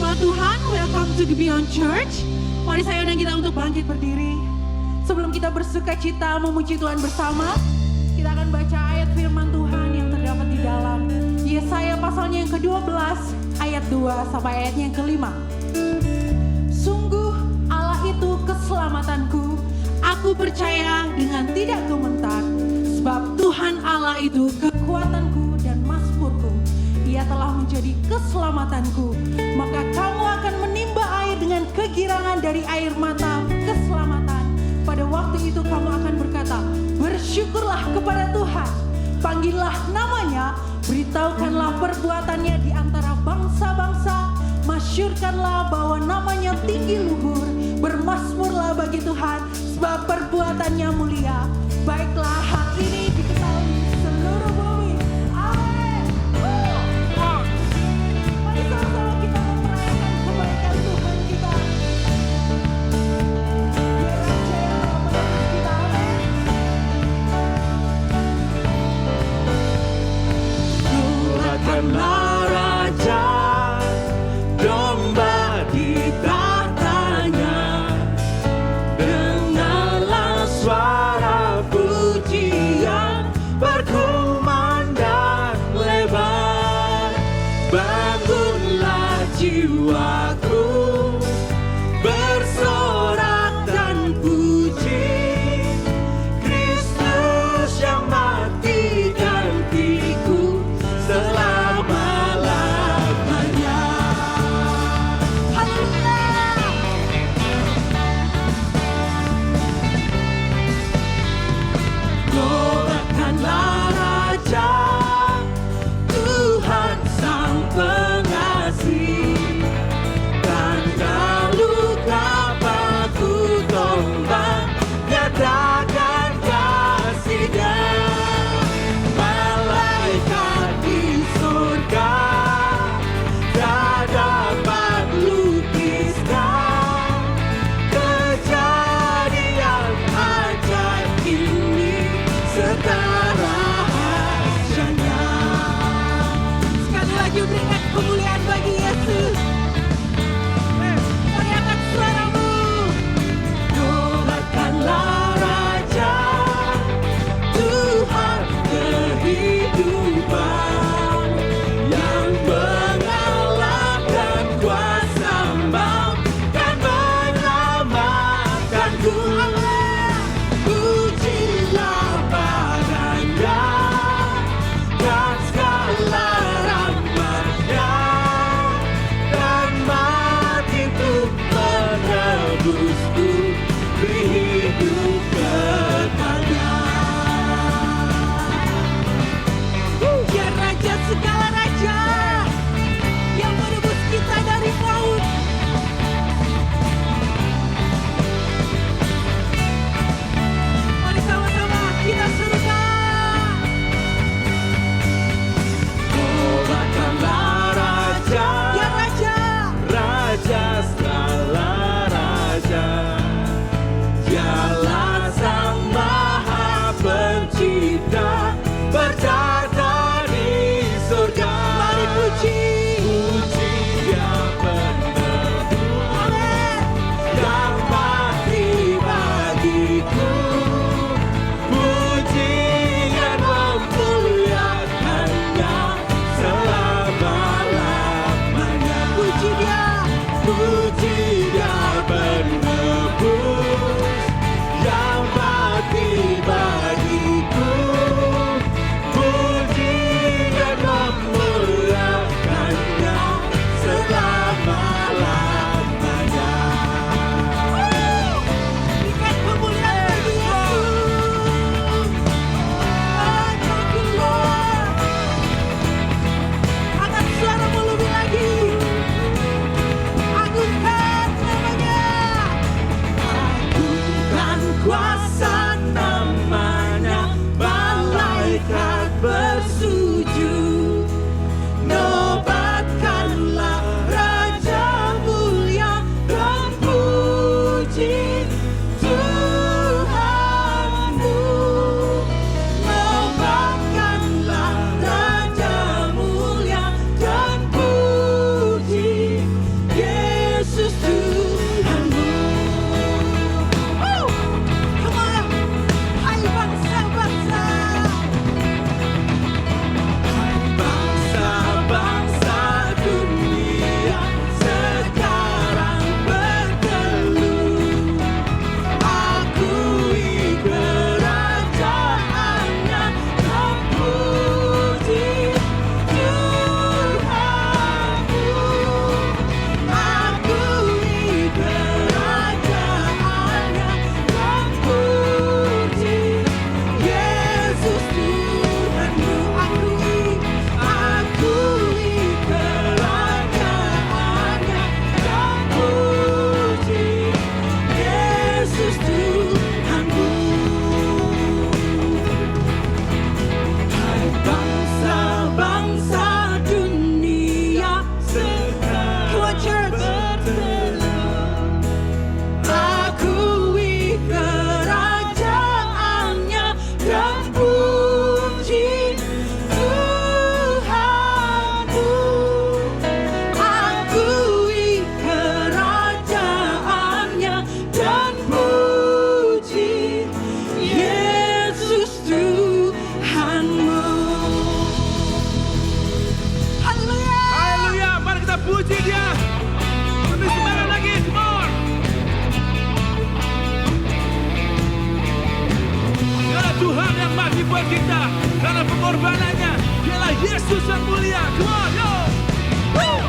Hamba Tuhan, welcome to Beyond Church. Mari saya undang kita untuk bangkit berdiri. Sebelum kita bersuka cita memuji Tuhan bersama, kita akan baca ayat firman Tuhan yang terdapat di dalam Yesaya pasalnya yang ke-12 ayat 2 sampai ayatnya yang ke-5. Sungguh Allah itu keselamatanku, aku percaya dengan tidak gemetar, sebab Tuhan Allah itu kekuatanku dan mazmurku. Ia telah menjadi keselamatanku, maka kamu akan menimba air dengan kegirangan dari air mata keselamatan. Pada waktu itu kamu akan berkata, bersyukurlah kepada Tuhan, panggillah namanya, beritahukanlah perbuatannya di antara bangsa-bangsa, masyurkanlah bahwa namanya tinggi luhur, bermasmurlah bagi Tuhan, sebab perbuatannya mulia. Baiklah hal ini diketahui seluruh bumi. Amin. Mari sama-sama kita merayakan kebaikan Tuhan kita. Doakanlah Raja, domba di tahtanya, dengarlah suara pujian berkumandang lebar. Bangunlah jiwaku, bersorak dan puji Kristus yang mati gantiku selama-lamanya. Haleluya. Doakanlah Raja, Tuhan Sang Pengasih, tanda luka paku tombak, nyatakan kasih-Nya. Malaikat di surga tak dapat lukiskan kejadian ajaib ini serta rahasianya. Sekali lagi berikan kemuliaan bagi Yesus. Mari angkat suaramu. Doakanlah Raja, Tuhan kehidupan, yang mengalahkan kuasa maut dan menyelamatkanku. Pujilah padanya dan segala rahmat-Nya, dan matiku menebusku, beri hidup kepadanya. Ya Raja segala raja yang menebus kita dari maut. Mari sama-sama kita serukan. Doakanlah Raja, Ya Raja, Raja segala raja, Dialah Sang Maha Pencipta, bertahta di surga. mari puji. Puji Dia penebus Amin. yang mati bagiku. Puji dan memuliakannya selama-lamanya. Puji Dia. Puji Dia penebus yang mati bagiku. Puji dan memuliakannya selama-lamanya. Berikan kemuliaan bagi Yesus. Thank you, Lord. Angkat suaramu lebih lagi. Agungkan buat kita karena pengorbanannya. Dialah Yesus yang mulia. Come on, yo. Woo.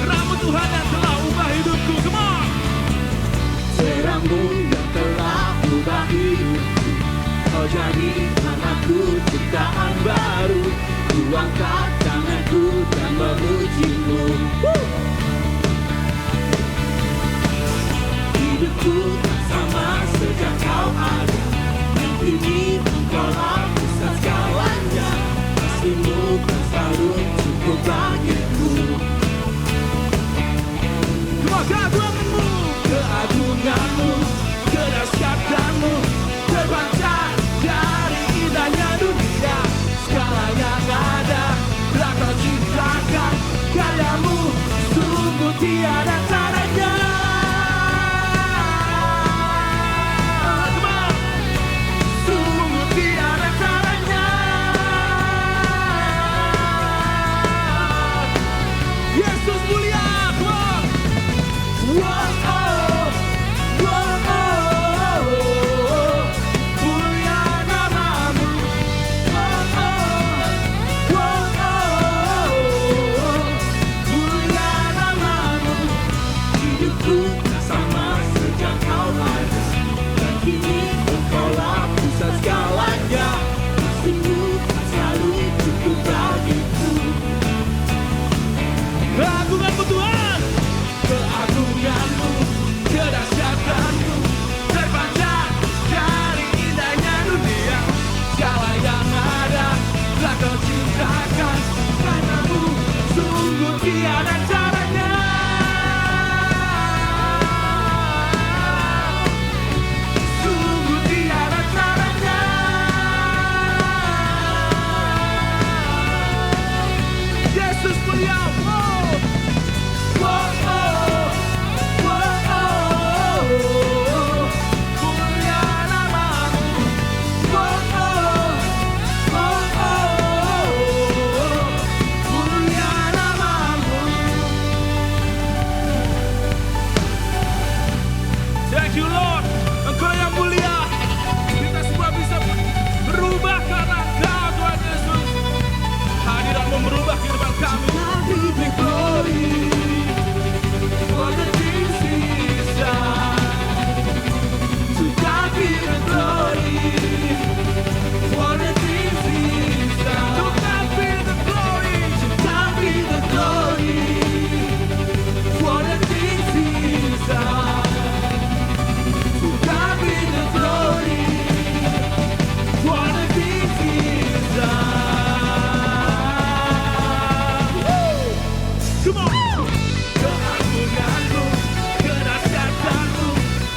Terangmu Tuhan yang telah ubah hidupku. Come on. Terangmu yang telah ubah hidupku, kau jadi anakku ciptaan baru. Ku angkat tanganku dan memujimu. Hidupku tak sama sejak kau ada, dan kini engkaulah pusat segalanya. Kasihmu kan selalu cukup bagiku. Keagunganmu, Keagunganmu, kedahsyatanmu terpancar dari indahnya dunia. Segala yang ada telah kau ciptakan, karyamu sungguh tiada tandanya. Sungguh tiada tandanya. Yesus mulia. Wow, oh, wow, oh, mulia namamu. Wow, oh, mulia namamu. Hidupku tak sama sejak kau ada, dan kini engkaulah pusat segalanya. Kasihmu kan selalu cukup bagiku. Keagunganmu Tuhan. Keagunganmu, kedahsyatanmu terpancar dari indahnya dunia. Segala yang ada telah kau ciptakan, karenamu sungguh tiada caranya. Sungguh tiada caranya. Yesus mulia. Wow. Wow, oh, wow, oh, mulia namamu. Wow, oh, mulia namamu. Thank you Lord. Engkau yang mulia. Kita semua bisa berubah karena Engkau Tuhan Yesus. Hadiratmu merubah kehidupan kami. Give me glory for the things He's done. To God be the glory for the things He's done. To God be the glory. To God be the glory for the things He's done. To God be the glory for the things He's done. Come on. Keagunganmu, kedahsyatanmu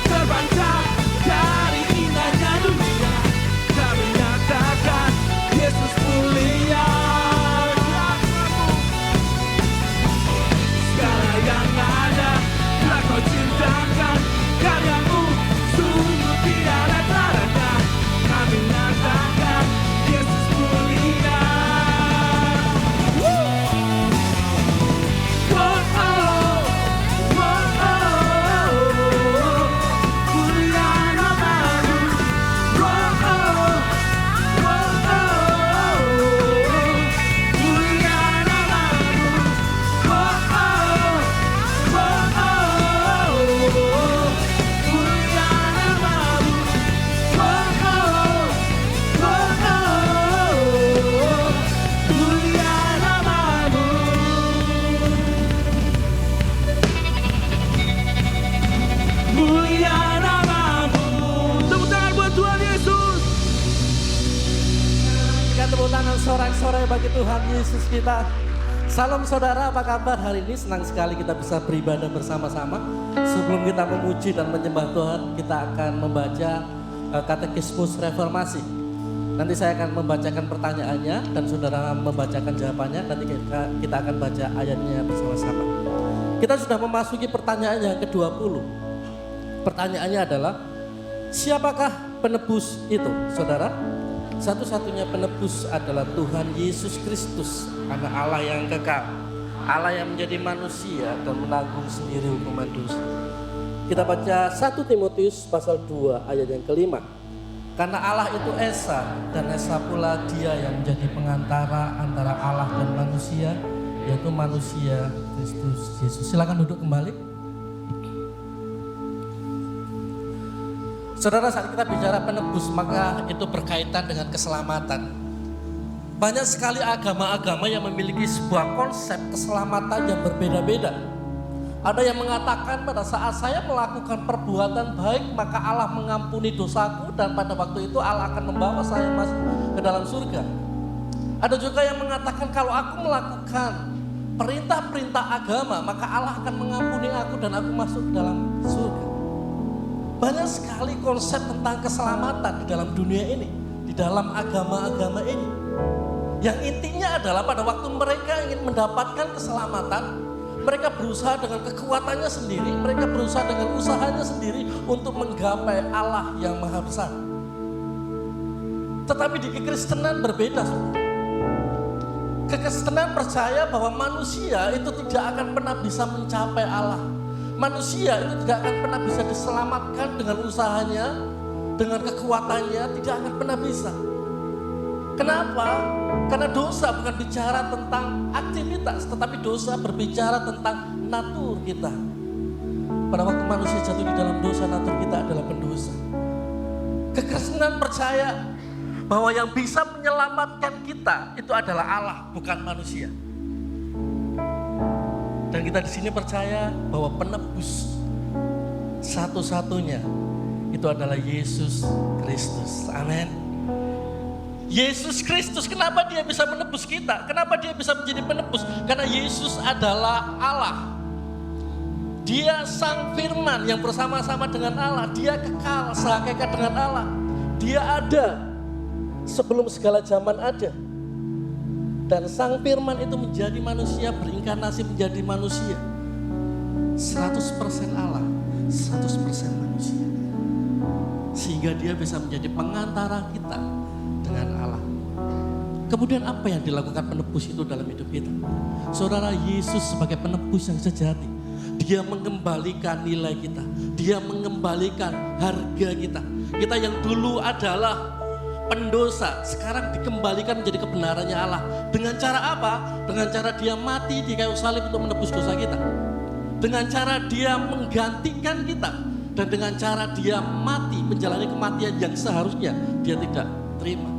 terpancar dari indahnya dunia. Kami nyatakan Yesus mulia. Segala yang ada telah kau ciptakan, karyamu sungguh tiada tandanya. Kami nyatakan Yesus mulia. Tepuk tangan sorak-sorai bagi Tuhan Yesus kita. Salam saudara, apa kabar hari ini? Senang sekali kita bisa beribadah bersama-sama. Sebelum kita memuji dan menyembah Tuhan, kita akan membaca Katekismus Reformasi. Nanti saya akan membacakan pertanyaannya dan saudara membacakan jawabannya. Nanti kita akan baca ayatnya bersama-sama. Kita sudah memasuki pertanyaan yang ke-20. Pertanyaannya adalah, siapakah penebus itu, saudara? Satu-satunya penebus adalah Tuhan Yesus Kristus, anak Allah yang kekal, Allah yang menjadi manusia dan menanggung sendiri hukuman dosa. Kita baca 1 Timotius pasal 2 ayat yang kelima. Karena Allah itu Esa, dan Esa pula Dia yang menjadi pengantara antara Allah dan manusia, yaitu manusia Kristus Yesus. Silakan duduk kembali. Saudara, saat kita bicara penebus, maka itu berkaitan dengan keselamatan. Banyak sekali agama-agama yang memiliki sebuah konsep keselamatan yang berbeda-beda. Ada yang mengatakan pada saat saya melakukan perbuatan baik, maka Allah mengampuni dosaku dan pada waktu itu Allah akan membawa saya masuk ke dalam surga. Ada juga yang mengatakan kalau aku melakukan perintah-perintah agama, maka Allah akan mengampuni aku dan aku masuk ke dalam surga. Banyak sekali konsep tentang keselamatan di dalam dunia ini, di dalam agama-agama ini. Yang intinya adalah pada waktu mereka ingin mendapatkan keselamatan, mereka berusaha dengan kekuatannya sendiri, mereka berusaha dengan usahanya sendiri untuk menggapai Allah yang maha besar. Tetapi di kekristenan berbeda. Kekristenan percaya bahwa manusia itu tidak akan pernah bisa mencapai Allah. Manusia itu tidak akan pernah bisa diselamatkan dengan usahanya, dengan kekuatannya, tidak akan pernah bisa. Kenapa? Karena dosa bukan bicara tentang aktivitas, tetapi dosa berbicara tentang natur kita. Pada waktu manusia jatuh di dalam dosa, natur kita adalah pendosa. Kekristenan percaya bahwa yang bisa menyelamatkan kita itu adalah Allah, bukan manusia. Dan kita di sini percaya bahwa penebus satu-satunya itu adalah Yesus Kristus. Amin. Yesus Kristus, kenapa Dia bisa menebus kita? Kenapa Dia bisa menjadi penebus? Karena Yesus adalah Allah. Dia Sang Firman yang bersama-sama dengan Allah. Dia kekal, sehakikat dengan Allah. Dia ada sebelum segala zaman ada. Dan Sang Firman itu menjadi manusia, berinkarnasi menjadi manusia. 100% Allah, 100% manusia. Sehingga Dia bisa menjadi pengantara kita dengan Allah. Kemudian apa yang dilakukan penebus itu dalam hidup kita? Saudara, Yesus sebagai penebus yang sejati, Dia mengembalikan nilai kita. Dia mengembalikan harga kita. Kita yang dulu adalah pendosa, sekarang dikembalikan menjadi kebenarannya Allah. Dengan cara apa? Dengan cara Dia mati di kayu salib untuk menebus dosa kita. Dengan cara Dia menggantikan kita. Dan dengan cara Dia mati, menjalani kematian yang seharusnya Dia tidak terima.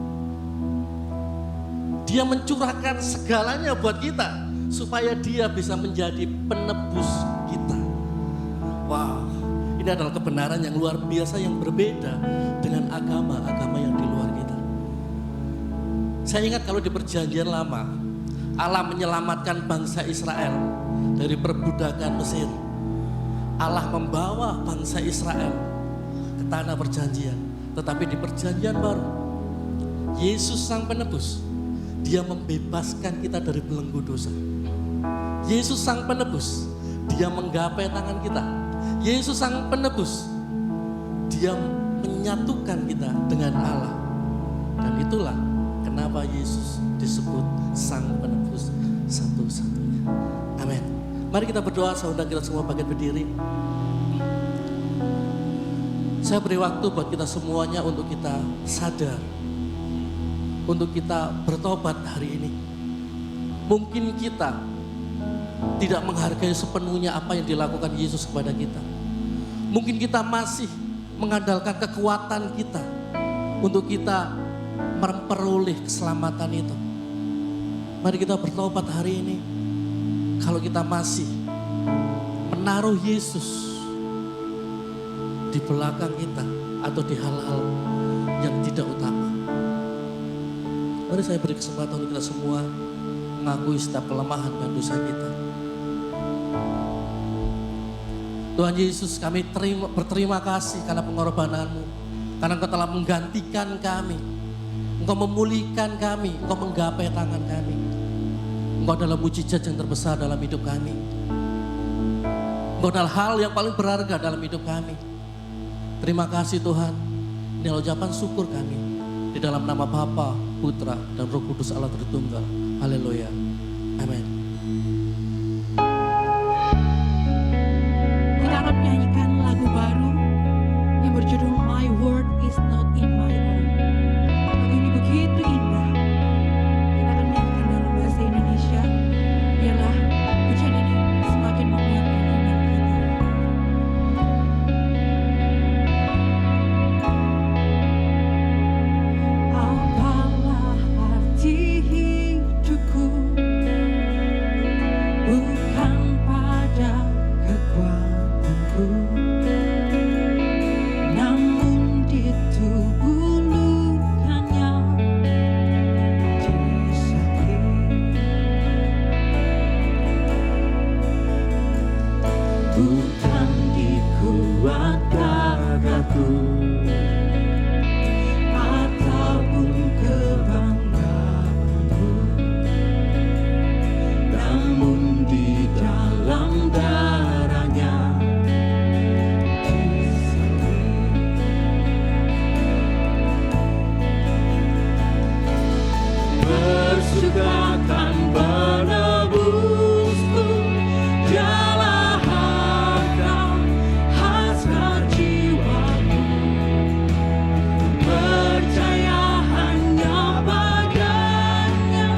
Dia mencurahkan segalanya buat kita, supaya Dia bisa menjadi penebus kita. Wow, ini adalah kebenaran yang luar biasa, yang berbeda dengan agama-agama yang di luar kita. Saya ingat kalau di perjanjian lama, Allah menyelamatkan bangsa Israel dari perbudakan Mesir. Allah membawa bangsa Israel ke tanah perjanjian. Tetapi di perjanjian baru, Yesus Sang Penebus, Dia membebaskan kita dari belenggu dosa. Yesus Sang Penebus, Dia menggapai tangan kita. Yesus Sang Penebus, Dia menyatukan kita dengan Allah. Dan itulah kenapa Yesus disebut Sang Penebus satu-satunya. Amin. Mari kita berdoa, saudara, kita semua bangkit berdiri. Saya beri waktu buat kita semuanya untuk kita sadar, untuk kita bertobat hari ini. Mungkin kita tidak menghargai sepenuhnya apa yang dilakukan Yesus kepada kita. Mungkin kita masih mengandalkan kekuatan kita untuk kita memperoleh keselamatan itu. Mari kita bertobat hari ini. Kalau kita masih menaruh Yesus di belakang kita atau di hal-hal yang tidak utama. Mari saya beri kesempatan untuk kita semua mengakui setiap kelemahan dan dosa kita. Tuhan Yesus, kami berterima kasih karena pengorbanan-Mu. Karena Engkau telah menggantikan kami. Engkau memulihkan kami. Engkau menggapai tangan kami. Engkau adalah mujizat yang terbesar dalam hidup kami. Engkau adalah hal yang paling berharga dalam hidup kami. Terima kasih Tuhan. Ini ucapan syukur kami. Di dalam nama Bapa, Putra, dan Roh Kudus Allah Tritunggal. Haleluya. Amin. Kita akan menyanyikan lagu baru yang berjudul My Word Is Not In My Own. Lagu ini begitu indah. Kita akan menyanyikan dalam bahasa Indonesia. Biarlah pujian ini semakin menguatkan iman kita. Apalah arti hidupku, bukan pada kekuatanku, namun di tubuh lukanya di salib. Bukan di kuat gagahku ataupun kebanggaanku, namun di dalam darahnya disalib. Bersukakan menebusku, dialah harta hasrat jiwaku. Percaya hanya padanya,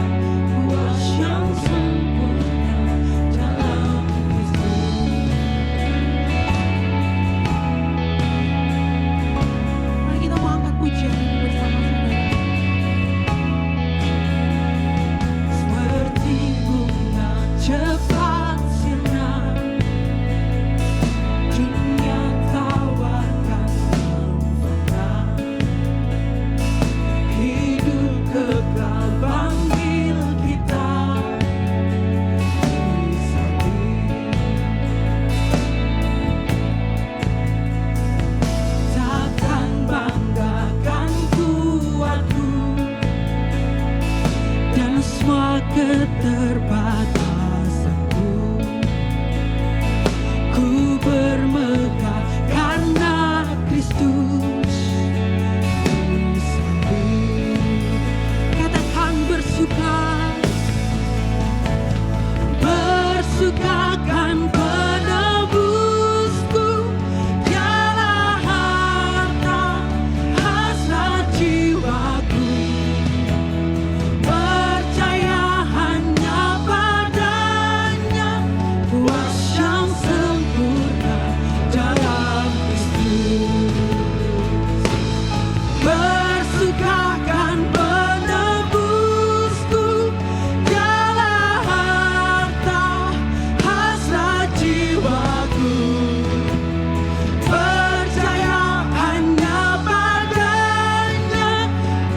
puas yang sempurna dalam Kristus. Mari kita mau angkat pujian ini bersama-sama. Seperti bunga cepat sirna, dunia tawarkan sempurna. Hidup kekal panggil kita di salib. Takkan banggakan kuatku dan semua keterbatasanku. Ku bermegah karena Kristus di salib. Katakan bersuka, bersukakan penebusku, dialah harta hasrat jiwaku. Percaya hanya padanya, puas yang sempurna dalam Kristus. Bersukakan penebusku, dialah harta hasrat jiwaku. Percaya hanya padanya,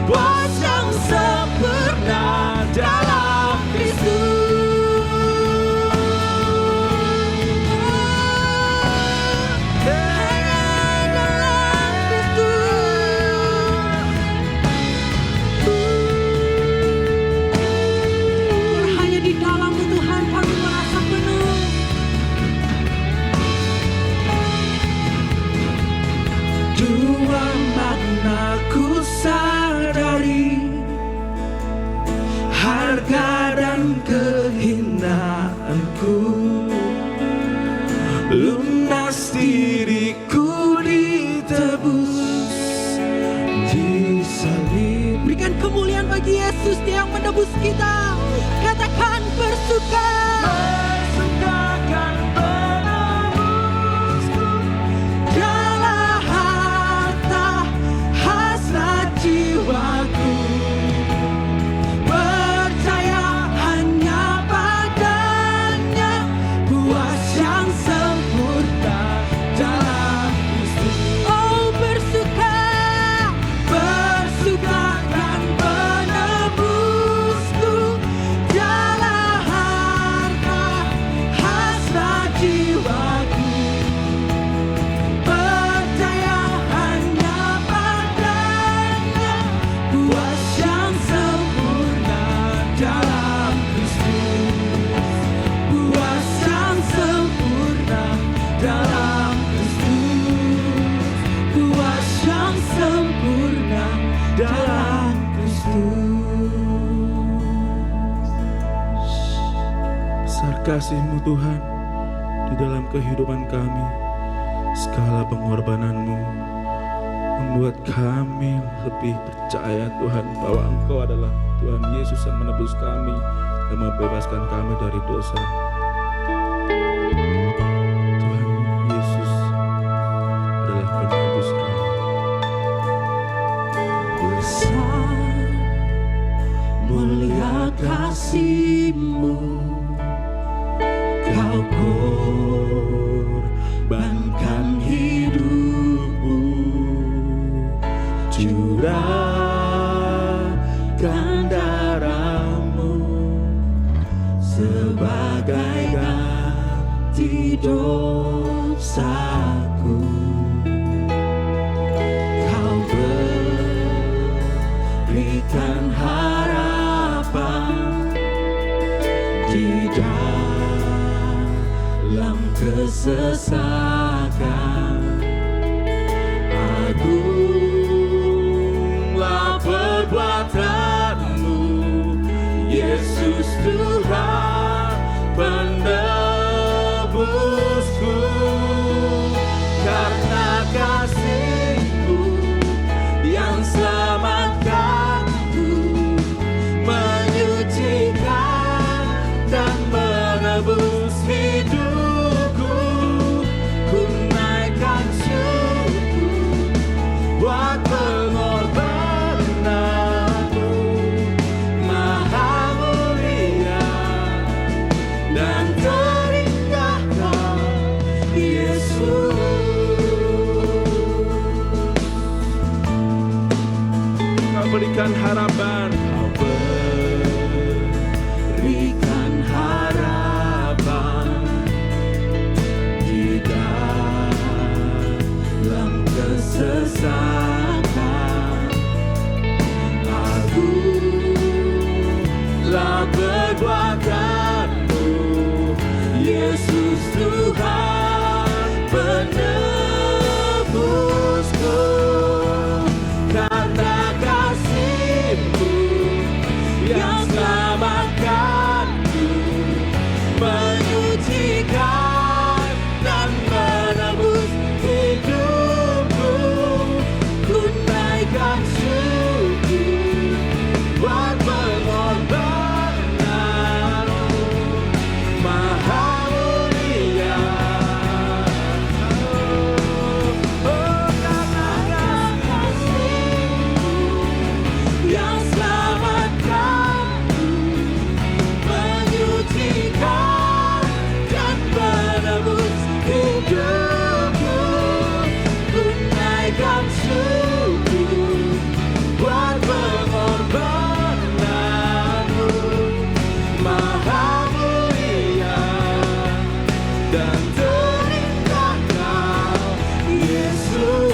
puas yang sempurna dalam Kristus. Hanya di dalam Tuhan kami merasa penuh. Dua makna ku sadari, harga dan kehinaanku, lunas diriku ditebus di salib. Berikan kemuliaan bagi Yesus, Dia yang menebus kita. Katakan bersuka. Bersukakan penebusku, dialah harta hasrat jiwaku. Percaya hanya padanya, puas yang sempurna dalam Kristus. Oh bersuka, bersukakan penebusku, dialah harta hasrat jiwaku. Percaya hanya padanya, puas yang sempurna dalam Kristus. Puas yang sempurna dalam Kristus. Puas yang sempurna dalam Kristus. Besar kasih-Mu Tuhan di dalam kehidupan kami. Segala pengorbanan-Mu membuat kami lebih percaya Tuhan bahwa Engkau adalah Tuhan Yesus yang menebus kami dan membebaskan kami dari dosa. Tuhan Yesus adalah penebus kami. Besar mulia kasih-Mu, Kau korbankan hidupmu, curahkan darah-Mu sebagai ganti dosaku. Kau berikan harapan di dalam kesesakan. Agunglah perbuatan-Mu, Yesus Tuhan penebusku. Karena kasih-Mu yang selamatkanku, menyucikan dan menebus hidupku. Ku naikkan syukur buat pengorbanan-Mu, Maha mulia dan terindah Kau, Yesus. Kau berikan harapan, Kau berikan harapan di dalam kesesakan. Agunglah perbuatan-Mu, Yesus Tuhan penebusku. Karena kasih-Mu yang selamatkanku, menyucikan dan menebus hidupku. Ku naikkan syukur buat pengorbanan-Mu, Maha mulia. Oh, karena kasih-Mu yang selamatkanku, menyucikan dan menebus hidupku. Ku naikkan syukur buat pengorbanan-Mu, Maha mulia dan terindah Kau, Yesus.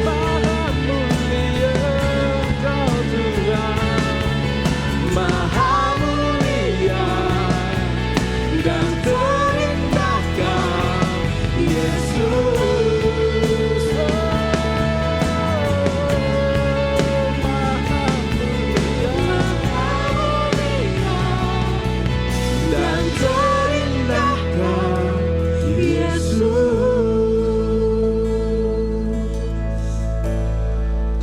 Maha mulia Kau Tuhan, Maha mulia dan terindah Kau, Yesus. Maha mulia dan terindah Kau, Yesus.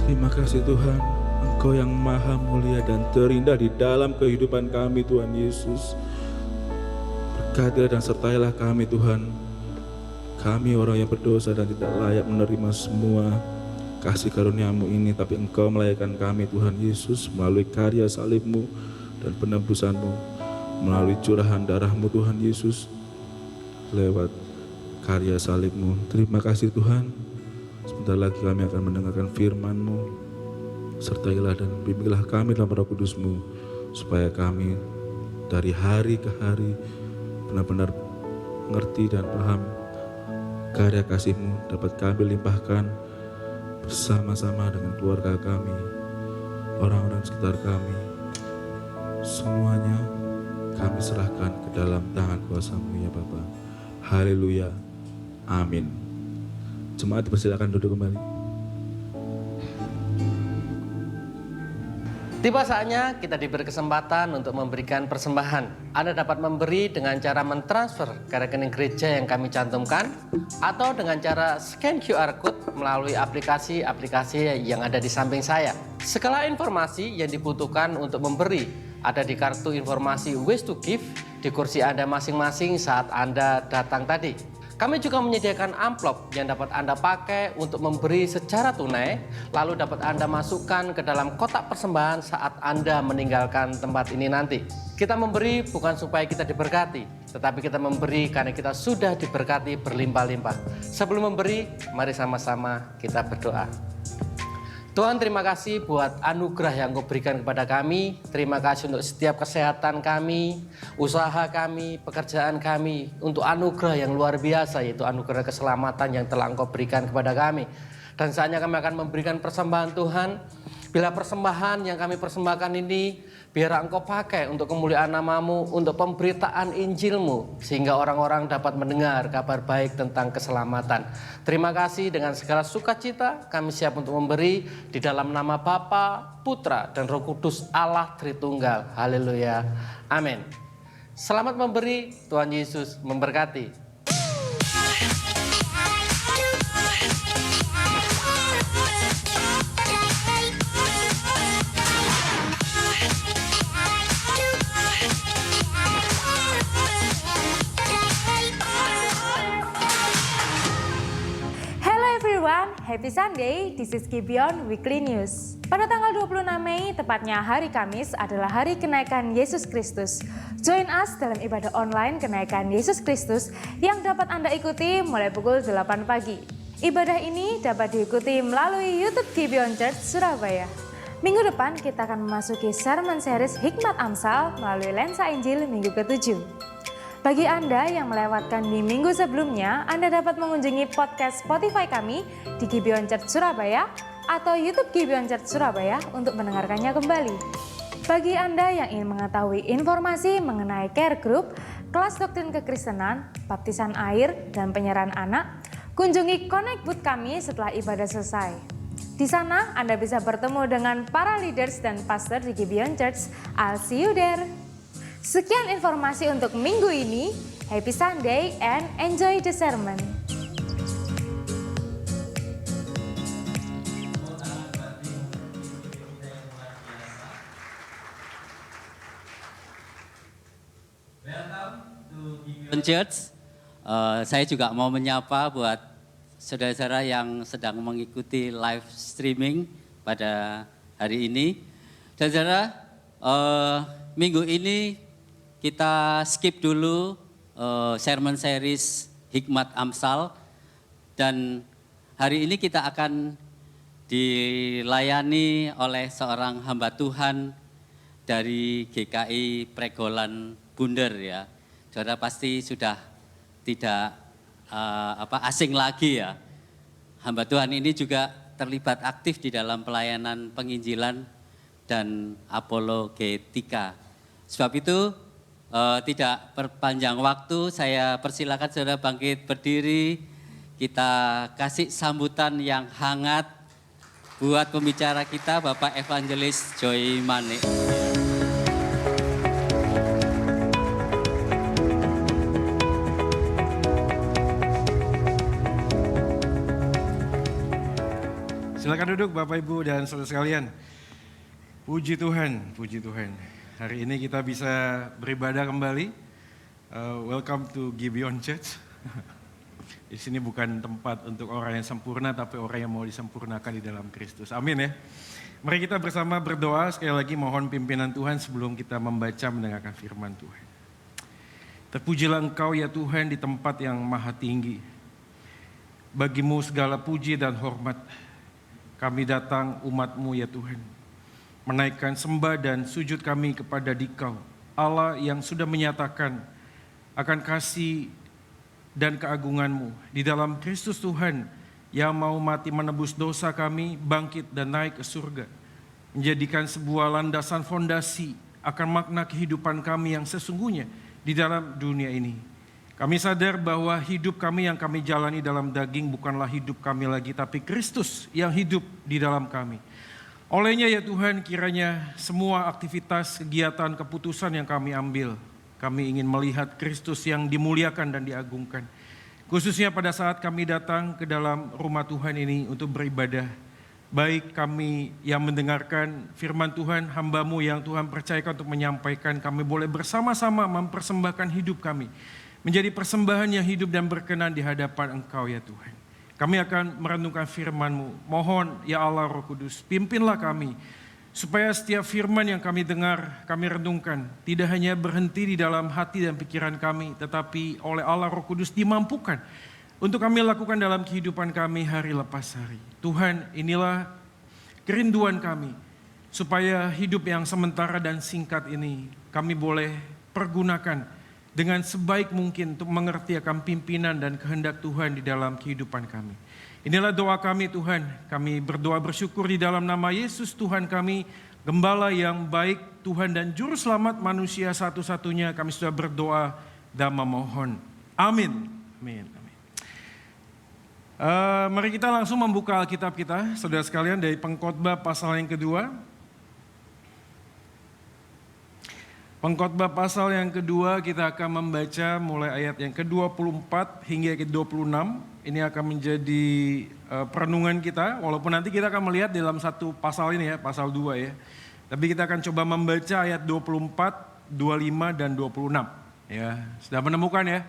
terima kasih Tuhan. Engkau yang maha mulia dan terindah di dalam kehidupan kami Tuhan Yesus. Berkatilah dan sertailah kami Tuhan. Kami orang yang berdosa dan tidak layak menerima semua kasih karunia-Mu ini, tapi Engkau melayakkan kami Tuhan Yesus melalui karya salib-Mu dan penebusan-Mu, melalui curahan darah-Mu Tuhan Yesus, lewat karya salib-Mu. Terima kasih Tuhan. Sebentar lagi kami akan mendengarkan firman-Mu. Sertailah dan bimbinglah kami dalam Roh Kudus-Mu, supaya kami dari hari ke hari benar-benar mengerti dan paham karya kasih-Mu dapat kami limpahkan bersama-sama dengan keluarga kami, orang-orang sekitar kami. Semuanya kami serahkan ke dalam tangan kuasa-Mu ya Bapa. Haleluya. Amin. Jemaat dipersilakan duduk kembali. Tiba saatnya kita diberi kesempatan untuk memberikan persembahan. Anda dapat memberi dengan cara mentransfer ke rekening gereja yang kami cantumkan atau dengan cara scan QR Code melalui aplikasi-aplikasi yang ada di samping saya. Segala informasi yang dibutuhkan untuk memberi ada di kartu informasi Ways to Give di kursi Anda masing-masing saat Anda datang tadi. Kami juga menyediakan amplop yang dapat Anda pakai untuk memberi secara tunai, lalu dapat Anda masukkan ke dalam kotak persembahan saat Anda meninggalkan tempat ini nanti. Kita memberi bukan supaya kita diberkati, tetapi kita memberi karena kita sudah diberkati berlimpah-limpah. Sebelum memberi, mari sama-sama kita berdoa. Tuhan, terima kasih buat anugerah yang Kau berikan kepada kami. Terima kasih untuk setiap kesehatan kami, usaha kami, pekerjaan kami. Untuk anugerah yang luar biasa, yaitu anugerah keselamatan yang telah Engkau berikan kepada kami. Dan saatnya kami akan memberikan persembahan Tuhan. Bila persembahan yang kami persembahkan ini, biar Engkau pakai untuk kemuliaan nama-Mu, untuk pemberitaan Injil-Mu, sehingga orang-orang dapat mendengar kabar baik tentang keselamatan. Terima kasih, dengan segala sukacita kami siap untuk memberi di dalam nama Bapa, Putra, dan Roh Kudus Allah Tritunggal. Haleluya. Amin. Selamat memberi, Tuhan Yesus memberkati. Happy Sunday, this is Gibeon Weekly News. Pada tanggal 26 Mei, tepatnya hari Kamis, adalah hari kenaikan Yesus Kristus. Join us dalam ibadah online kenaikan Yesus Kristus yang dapat Anda ikuti mulai pukul 8 pagi. Ibadah ini dapat diikuti melalui YouTube Gibeon Church Surabaya. Minggu depan kita akan memasuki sermon series Hikmat Amsal melalui lensa Injil minggu ke-7. Bagi Anda yang melewatkan di minggu sebelumnya, Anda dapat mengunjungi podcast Spotify kami di Gibeon Church Surabaya atau YouTube Gibeon Church Surabaya untuk mendengarkannya kembali. Bagi Anda yang ingin mengetahui informasi mengenai care group, kelas doktrin kekristenan, baptisan air, dan penyerahan anak, kunjungi Connect Booth kami setelah ibadah selesai. Di sana Anda bisa bertemu dengan para leaders dan pastor di Gibeon Church. I'll see you there. Sekian informasi untuk minggu ini. Happy Sunday and enjoy the sermon. Welcome to Gibeon Church. Saya juga mau menyapa buat saudara-saudara yang sedang mengikuti live streaming pada hari ini. Saudara, minggu ini kita skip dulu sermon series Hikmat Amsal, dan hari ini kita akan dilayani oleh seorang hamba Tuhan dari GKI Pregolan Bunder ya. Saudara pasti sudah tidak asing lagi ya. Hamba Tuhan ini juga terlibat aktif di dalam pelayanan penginjilan dan apologetika. Sebab itu tidak perpanjang waktu, saya persilakan saudara bangkit berdiri. Kita kasih sambutan yang hangat buat pembicara kita, Bapak Evangelis Joy Mane. Silakan duduk Bapak Ibu dan saudara sekalian. Puji Tuhan, puji Tuhan. Hari ini kita bisa beribadah kembali. Welcome to Gibeon Church. Di sini bukan tempat untuk orang yang sempurna, tapi orang yang mau disempurnakan di dalam Kristus. Amin ya. Mari kita bersama berdoa. Sekali lagi mohon pimpinan Tuhan sebelum kita membaca mendengarkan firman Tuhan. Terpujilah Engkau ya Tuhan di tempat yang maha tinggi. Bagimu segala puji dan hormat. Kami datang umat-Mu ya Tuhan. Menaikkan sembah dan sujud kami kepada Dikau, Allah yang sudah menyatakan akan kasih dan keagungan-Mu di dalam Kristus Tuhan yang mau mati menebus dosa kami, bangkit dan naik ke surga, menjadikan sebuah landasan fondasi akan makna kehidupan kami yang sesungguhnya di dalam dunia ini. Kami sadar bahwa hidup kami yang kami jalani dalam daging bukanlah hidup kami lagi, tapi Kristus yang hidup di dalam kami. Olehnya ya Tuhan, kiranya semua aktivitas, kegiatan, keputusan yang kami ambil, kami ingin melihat Kristus yang dimuliakan dan diagungkan. Khususnya pada saat kami datang ke dalam rumah Tuhan ini untuk beribadah. Baik kami yang mendengarkan firman Tuhan, hamba-Mu yang Tuhan percayakan untuk menyampaikan, kami boleh bersama-sama mempersembahkan hidup kami. Menjadi persembahan yang hidup dan berkenan di hadapan Engkau ya Tuhan. Kami akan merenungkan firman-Mu. Mohon ya Allah Roh Kudus, pimpinlah kami. Supaya setiap firman yang kami dengar, kami renungkan. Tidak hanya berhenti di dalam hati dan pikiran kami, tetapi oleh Allah Roh Kudus dimampukan. Untuk kami lakukan dalam kehidupan kami hari lepas hari. Tuhan, inilah kerinduan kami. Supaya hidup yang sementara dan singkat ini, kami boleh pergunakan dengan sebaik mungkin untuk mengerti akan pimpinan dan kehendak Tuhan di dalam kehidupan kami. Inilah doa kami Tuhan, kami berdoa bersyukur di dalam nama Yesus Tuhan kami, Gembala yang baik Tuhan dan Juru Selamat manusia satu-satunya, kami sudah berdoa dan memohon. Amin. Amin. Mari kita langsung membuka Alkitab kita, saudara sekalian, dari Pengkhotbah pasal yang kedua. Pengkhotbah pasal yang kedua kita akan membaca mulai ayat yang ke-24 hingga ke-26. Ini akan menjadi perenungan kita, walaupun nanti kita akan melihat dalam satu pasal ini ya, pasal 2 ya. Tapi kita akan coba membaca ayat 24, 25 dan 26. Ya, sudah menemukan ya?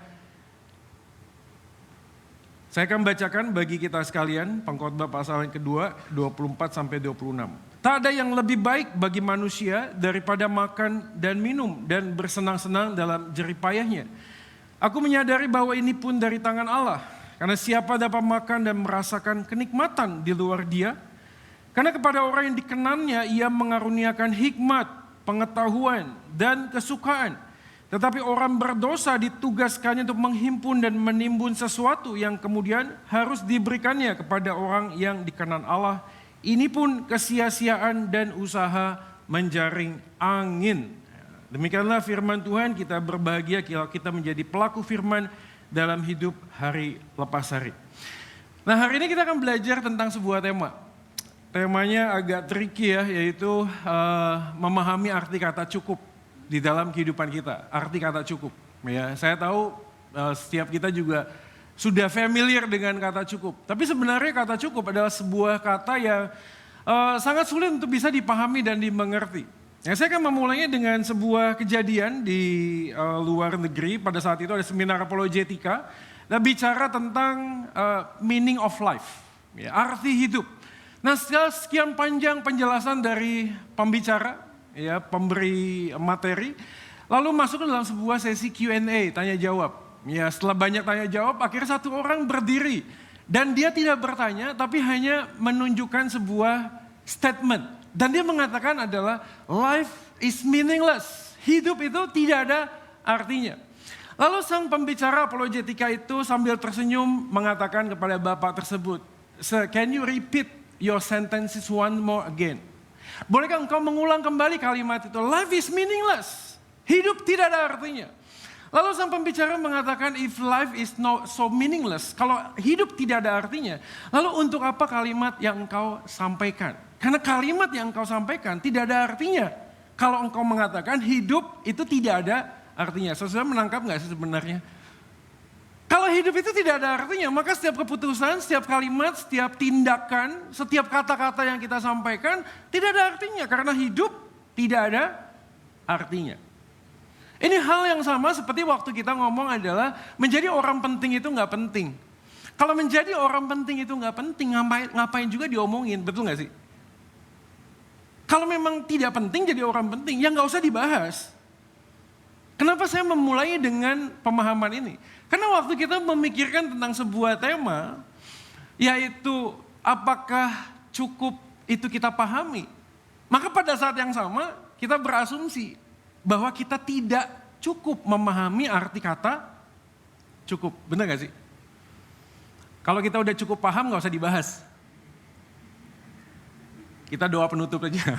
Saya akan bacakan bagi kita sekalian Pengkhotbah pasal yang kedua 24 sampai 26. Tak ada yang lebih baik bagi manusia daripada makan dan minum dan bersenang-senang dalam jeripayahnya. Aku menyadari bahwa ini pun dari tangan Allah. Karena siapa dapat makan dan merasakan kenikmatan di luar Dia? Karena kepada orang yang dikenannya Ia mengaruniakan hikmat, pengetahuan, dan kesukaan. Tetapi orang berdosa ditugaskannya untuk menghimpun dan menimbun sesuatu yang kemudian harus diberikannya kepada orang yang dikenan Allah. Ini pun kesia-siaan dan usaha menjaring angin. Demikianlah firman Tuhan, kita berbahagia kalau kita menjadi pelaku firman dalam hidup hari lepas hari. Nah, hari ini kita akan belajar tentang sebuah tema. Temanya agak tricky ya, yaitu memahami arti kata cukup di dalam kehidupan kita. Arti kata cukup. Ya, saya tahu setiap kita juga sudah familiar dengan kata cukup. Tapi sebenarnya kata cukup adalah sebuah kata yang sangat sulit untuk bisa dipahami dan dimengerti. Ya, saya akan memulainya dengan sebuah kejadian di luar negeri. Pada saat itu ada seminar apologetika. Dan bicara tentang meaning of life. Ya, arti hidup. Nah, setelah sekian panjang penjelasan dari pembicara, ya, pemberi materi, lalu masuk ke dalam sebuah sesi Q&A, tanya jawab. Ya, setelah banyak tanya jawab, akhirnya satu orang berdiri. Dan dia tidak bertanya, tapi hanya menunjukkan sebuah statement. Dan dia mengatakan adalah, life is meaningless. Hidup itu tidak ada artinya. Lalu sang pembicara apologetika itu sambil tersenyum mengatakan kepada bapak tersebut, "Sir, can you repeat your sentences one more again?" Bolehkah engkau mengulang kembali kalimat itu? Life is meaningless. Hidup tidak ada artinya. Lalu sang pembicara mengatakan, if life is not so meaningless, kalau hidup tidak ada artinya, lalu untuk apa kalimat yang engkau sampaikan? Karena kalimat yang engkau sampaikan tidak ada artinya. Kalau engkau mengatakan hidup itu tidak ada artinya. Saudara menangkap nggak sih sebenarnya? Kalau hidup itu tidak ada artinya, maka setiap keputusan, setiap kalimat, setiap tindakan, setiap kata-kata yang kita sampaikan tidak ada artinya. Karena hidup tidak ada artinya. Ini hal yang sama seperti waktu kita ngomong adalah menjadi orang penting itu nggak penting. Kalau menjadi orang penting itu nggak penting, ngapain juga diomongin, betul nggak sih? Kalau memang tidak penting jadi orang penting, ya nggak usah dibahas. Kenapa saya memulainya dengan pemahaman ini? Karena waktu kita memikirkan tentang sebuah tema, yaitu apakah cukup itu kita pahami, maka pada saat yang sama kita berasumsi bahwa kita tidak cukup memahami arti kata cukup. Benar gak sih? Kalau kita udah cukup paham gak usah dibahas. Kita doa penutup aja.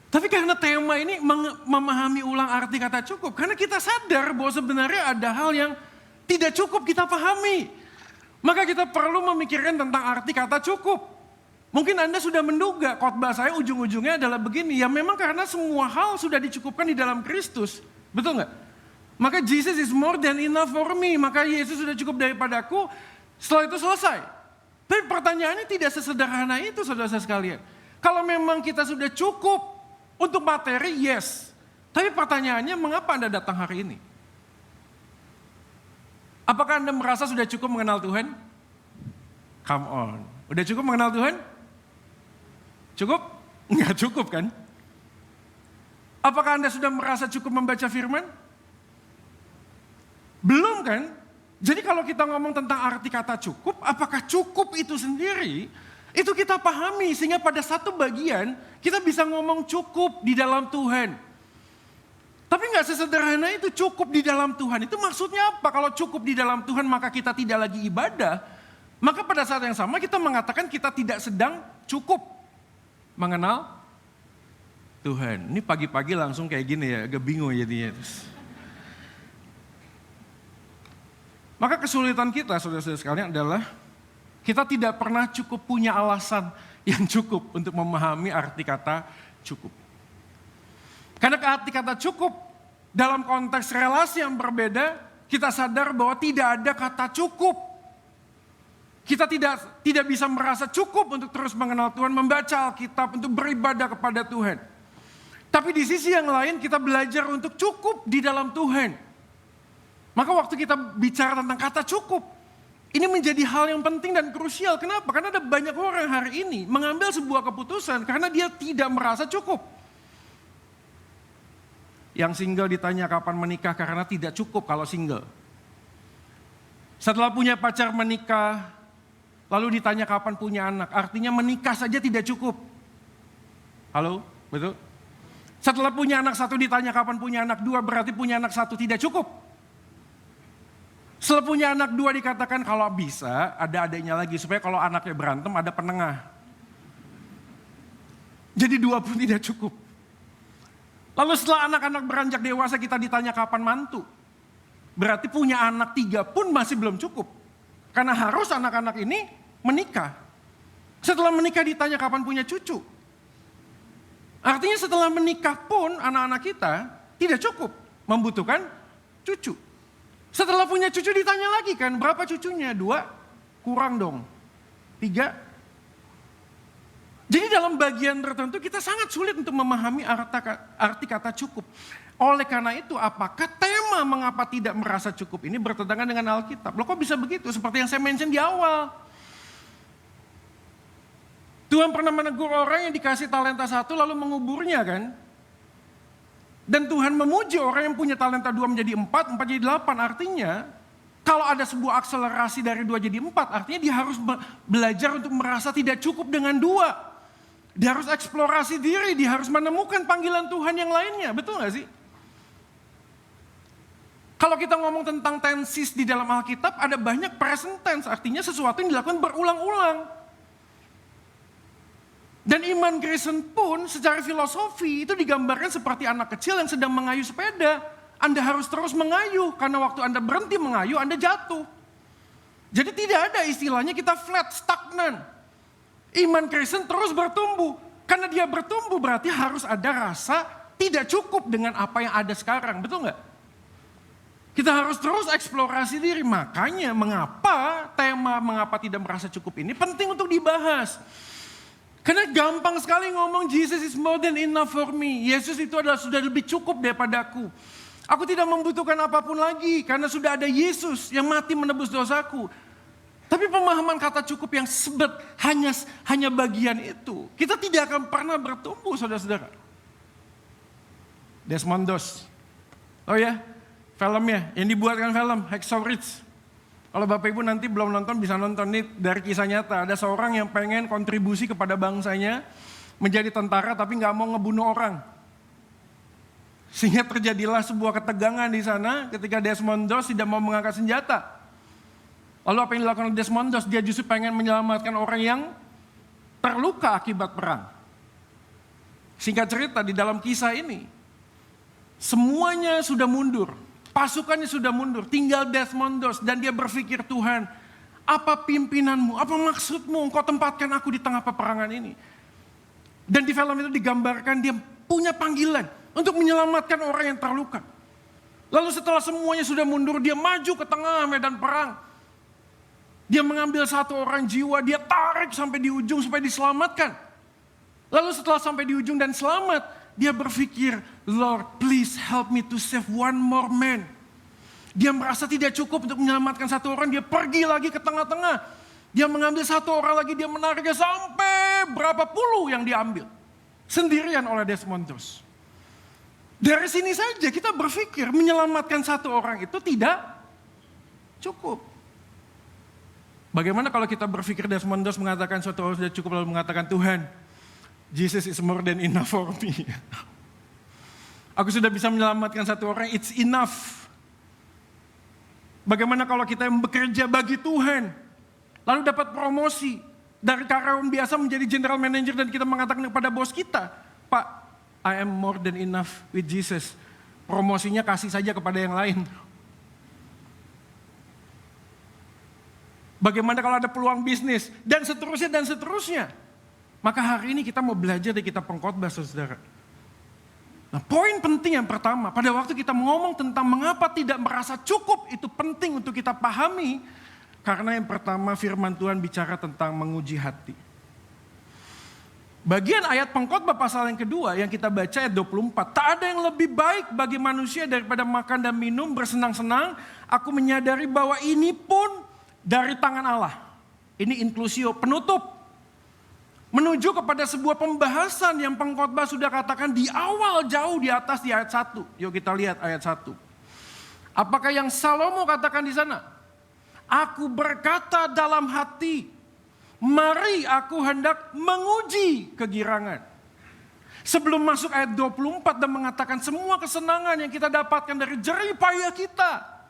Tapi karena tema ini memahami ulang arti kata cukup. Karena kita sadar bahwa sebenarnya ada hal yang tidak cukup kita pahami. Maka kita perlu memikirkan tentang arti kata cukup. Mungkin Anda sudah menduga khotbah saya ujung-ujungnya adalah begini. Ya memang karena semua hal sudah dicukupkan di dalam Kristus. Betul nggak? Maka Jesus is more than enough for me. Maka Yesus sudah cukup daripadaku. Setelah itu selesai. Tapi pertanyaannya tidak sesederhana itu saudara sekalian. Kalau memang kita sudah cukup untuk materi, yes. Tapi pertanyaannya mengapa Anda datang hari ini? Apakah Anda merasa sudah cukup mengenal Tuhan? Come on. Udah cukup mengenal Tuhan? Cukup? Enggak cukup kan? Apakah Anda sudah merasa cukup membaca firman? Belum kan? Jadi kalau kita ngomong tentang arti kata cukup, apakah cukup itu sendiri, itu kita pahami sehingga pada satu bagian kita bisa ngomong cukup di dalam Tuhan. Tapi nggak sesederhana itu cukup di dalam Tuhan. Itu maksudnya apa? Kalau cukup di dalam Tuhan maka kita tidak lagi ibadah. Maka pada saat yang sama kita mengatakan kita tidak sedang cukup mengenal Tuhan. Ini pagi-pagi langsung kayak gini ya, agak bingung jadinya. Maka kesulitan kita saudara-saudara sekalian adalah kita tidak pernah cukup punya alasan yang cukup untuk memahami arti kata cukup. Karena arti kata cukup dalam konteks relasi yang berbeda, kita sadar bahwa tidak ada kata cukup. Kita tidak bisa merasa cukup untuk terus mengenal Tuhan, membaca Alkitab, untuk beribadah kepada Tuhan. Tapi di sisi yang lain kita belajar untuk cukup di dalam Tuhan. Maka waktu kita bicara tentang kata cukup, ini menjadi hal yang penting dan krusial. Kenapa? Karena ada banyak orang hari ini mengambil sebuah keputusan karena dia tidak merasa cukup. Yang single ditanya kapan menikah karena tidak cukup kalau single. Setelah punya pacar menikah, lalu ditanya kapan punya anak. Artinya menikah saja tidak cukup. Halo, betul? Setelah punya anak satu ditanya kapan punya anak dua, berarti punya anak satu tidak cukup. Setelah punya anak dua dikatakan kalau bisa ada adiknya lagi supaya kalau anaknya berantem ada penengah. Jadi dua pun tidak cukup. Lalu setelah anak-anak beranjak dewasa kita ditanya kapan mantu. Berarti punya anak 3 pun masih belum cukup. Karena harus anak-anak ini menikah. Setelah menikah ditanya kapan punya cucu. Artinya setelah menikah pun anak-anak kita tidak cukup. Membutuhkan cucu. Setelah punya cucu ditanya lagi kan berapa cucunya? 2? Kurang dong. 3? Jadi dalam bagian tertentu kita sangat sulit untuk memahami arti kata cukup. Oleh karena itu apakah tema mengapa tidak merasa cukup ini bertentangan dengan Alkitab? Loh kok bisa begitu? Seperti yang saya mention di awal. Tuhan pernah menegur orang yang dikasih talenta 1 lalu menguburnya kan? Dan Tuhan memuji orang yang punya talenta 2 menjadi 4, 4 jadi 8. Artinya kalau ada sebuah akselerasi dari 2 jadi 4, artinya dia harus belajar untuk merasa tidak cukup dengan 2. Dia harus eksplorasi diri, dia harus menemukan panggilan Tuhan yang lainnya. Betul gak sih? Kalau kita ngomong tentang tenses di dalam Alkitab, ada banyak present tense. Artinya sesuatu yang dilakukan berulang-ulang. Dan iman Kristen pun secara filosofi itu digambarkan seperti anak kecil yang sedang mengayuh sepeda. Anda harus terus mengayuh, karena waktu Anda berhenti mengayuh, Anda jatuh. Jadi tidak ada istilahnya kita flat, stagnan. Iman Kristen terus bertumbuh. Karena dia bertumbuh berarti harus ada rasa tidak cukup dengan apa yang ada sekarang. Betul nggak? Kita harus terus eksplorasi diri. Makanya mengapa tidak merasa cukup ini penting untuk dibahas. Karena gampang sekali ngomong Jesus is more than enough for me. Yesus itu adalah sudah lebih cukup daripadaku. Aku tidak membutuhkan apapun lagi karena sudah ada Yesus yang mati menebus dosaku. Tapi pemahaman kata cukup yang sebet hanya bagian itu. Kita tidak akan pernah bertumbuh saudara-saudara. Desmond Doss. Oh ya, filmnya yang dibuatkan film Hacksaw Ridge. Kalau Bapak Ibu nanti belum nonton bisa nonton nih dari kisah nyata. Ada seorang yang pengen kontribusi kepada bangsanya menjadi tentara tapi nggak mau ngebunuh orang. Sehingga terjadilah sebuah ketegangan di sana ketika Desmond Doss tidak mau mengangkat senjata. Lalu apa yang dilakukan oleh Desmond Doss? Dia justru pengen menyelamatkan orang yang terluka akibat perang. Singkat cerita di dalam kisah ini, semuanya sudah mundur. Pasukannya sudah mundur, tinggal Desmond Doss. Dan dia berpikir Tuhan, Apa pimpinanmu? Apa maksudmu engkau tempatkan aku di tengah peperangan ini? Dan di film itu digambarkan dia punya panggilan untuk menyelamatkan orang yang terluka. Lalu setelah semuanya sudah mundur, dia maju ke tengah medan perang. Dia mengambil satu orang jiwa, dia tarik sampai di ujung supaya diselamatkan. Lalu setelah sampai di ujung dan selamat, dia berpikir, Lord, please help me to save one more man. Dia merasa tidak cukup untuk menyelamatkan satu orang, dia pergi lagi ke tengah-tengah. Dia mengambil satu orang lagi, dia menariknya sampai berapa puluh yang diambil. Sendirian oleh Desmond Doss. Dari sini saja kita berpikir menyelamatkan satu orang itu tidak cukup. Bagaimana kalau kita berpikir Desmond Doss mengatakan suatu orang sudah cukup lalu mengatakan, Tuhan, Jesus is more than enough for me. Aku sudah bisa menyelamatkan satu orang, it's enough. Bagaimana kalau kita yang bekerja bagi Tuhan, lalu dapat promosi dari karyawan biasa menjadi general manager dan kita mengatakan kepada bos kita, Pak, I am more than enough with Jesus. Promosinya kasih saja kepada yang lain. Bagaimana kalau ada peluang bisnis dan seterusnya dan seterusnya. Maka hari ini kita mau belajar dari kitab Pengkhotbah, saudara. Nah, poin penting yang pertama, pada waktu kita ngomong tentang mengapa tidak merasa cukup, itu penting untuk kita pahami. Karena yang pertama firman Tuhan bicara tentang menguji hati. Bagian ayat Pengkhotbah pasal yang kedua yang kita baca ayat 24. Tak ada yang lebih baik bagi manusia daripada makan dan minum bersenang-senang. Aku menyadari bahwa ini pun dari tangan Allah. Ini inklusio penutup. Menuju kepada sebuah pembahasan yang Pengkhotbah sudah katakan di awal jauh di atas di ayat 1. Yuk kita lihat ayat 1. Apakah yang Salomo katakan di sana? Aku berkata dalam hati, mari aku hendak menguji kegirangan. Sebelum masuk ayat 24 dan mengatakan semua kesenangan yang kita dapatkan dari jerih payah kita.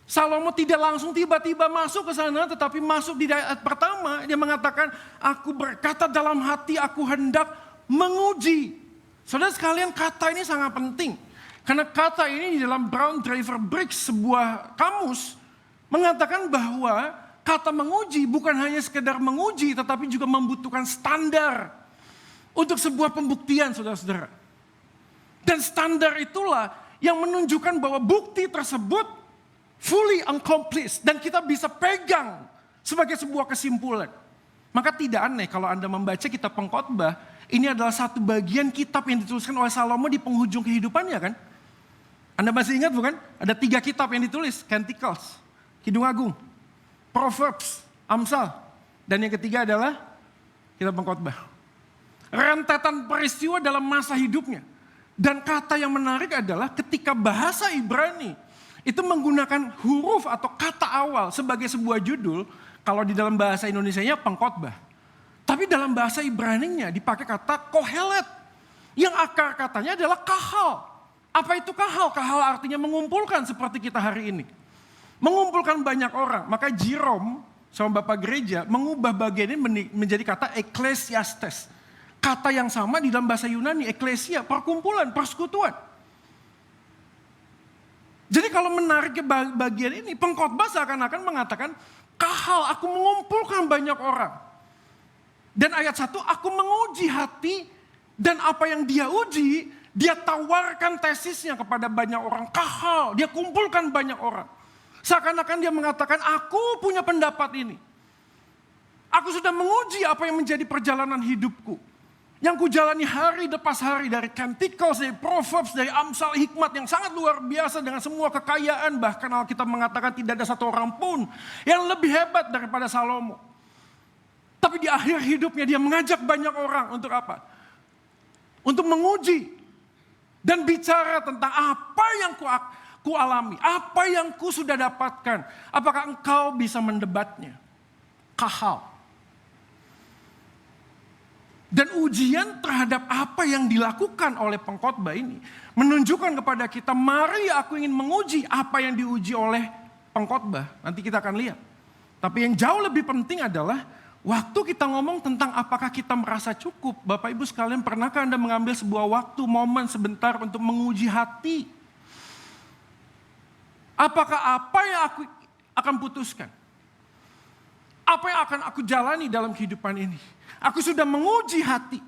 Salomo tidak langsung tiba-tiba masuk ke sana, tetapi masuk di ayat pertama, dia mengatakan, aku berkata dalam hati, aku hendak menguji. Saudara sekalian, kata ini sangat penting. Karena kata ini di dalam Brown Driver Briggs, sebuah kamus, mengatakan bahwa kata menguji bukan hanya sekedar menguji, tetapi juga membutuhkan standar untuk sebuah pembuktian, saudara-saudara. Dan standar itulah yang menunjukkan bahwa bukti tersebut fully accomplished dan kita bisa pegang sebagai sebuah kesimpulan. Maka tidak aneh kalau Anda membaca kitab Pengkhotbah, ini adalah satu bagian kitab yang dituliskan oleh Salomo di penghujung kehidupannya kan. Anda masih ingat bukan? Ada 3 kitab yang ditulis, Canticles, Kidung Agung, Proverbs, Amsal. Dan yang ketiga adalah kitab Pengkhotbah. Rentetan peristiwa dalam masa hidupnya. Dan kata yang menarik adalah ketika bahasa Ibrani itu menggunakan huruf atau kata awal sebagai sebuah judul, kalau di dalam bahasa Indonesianya Pengkhotbah. Tapi dalam bahasa Ibraninya dipakai kata kohelet, yang akar katanya adalah kahal. Apa itu kahal? Kahal artinya mengumpulkan seperti kita hari ini. Mengumpulkan banyak orang. Maka Jerome sama Bapak Gereja mengubah bagian ini menjadi kata eklesiastes. Kata yang sama di dalam bahasa Yunani, eklesia, perkumpulan, persekutuan. Jadi kalau menarik ke bagian ini, Pengkhotbah seakan-akan mengatakan, kahal, aku mengumpulkan banyak orang. Dan ayat 1, aku menguji hati, dan apa yang dia uji, dia tawarkan tesisnya kepada banyak orang. Kahal, dia kumpulkan banyak orang. Seakan-akan dia mengatakan, aku punya pendapat ini. Aku sudah menguji apa yang menjadi perjalanan hidupku. Yang kujalani hari lepas hari dari Canticles, dari Proverbs, dari Amsal, hikmat yang sangat luar biasa dengan semua kekayaan. Bahkan Alkitab mengatakan tidak ada satu orang pun yang lebih hebat daripada Salomo. Tapi di akhir hidupnya dia mengajak banyak orang untuk apa? Untuk menguji dan bicara tentang apa yang ku alami, apa yang ku sudah dapatkan. Apakah engkau bisa mendebatnya? Kahal. Dan ujian terhadap apa yang dilakukan oleh Pengkhotbah ini menunjukkan kepada kita, mari aku ingin menguji apa yang diuji oleh Pengkhotbah. Nanti kita akan lihat. Tapi yang jauh lebih penting adalah waktu kita ngomong tentang apakah kita merasa cukup. Bapak Ibu sekalian, pernahkah Anda mengambil sebuah waktu, momen sebentar untuk menguji hati? Apakah apa yang aku akan putuskan? Apa yang akan aku jalani dalam kehidupan ini? Aku sudah menguji hati.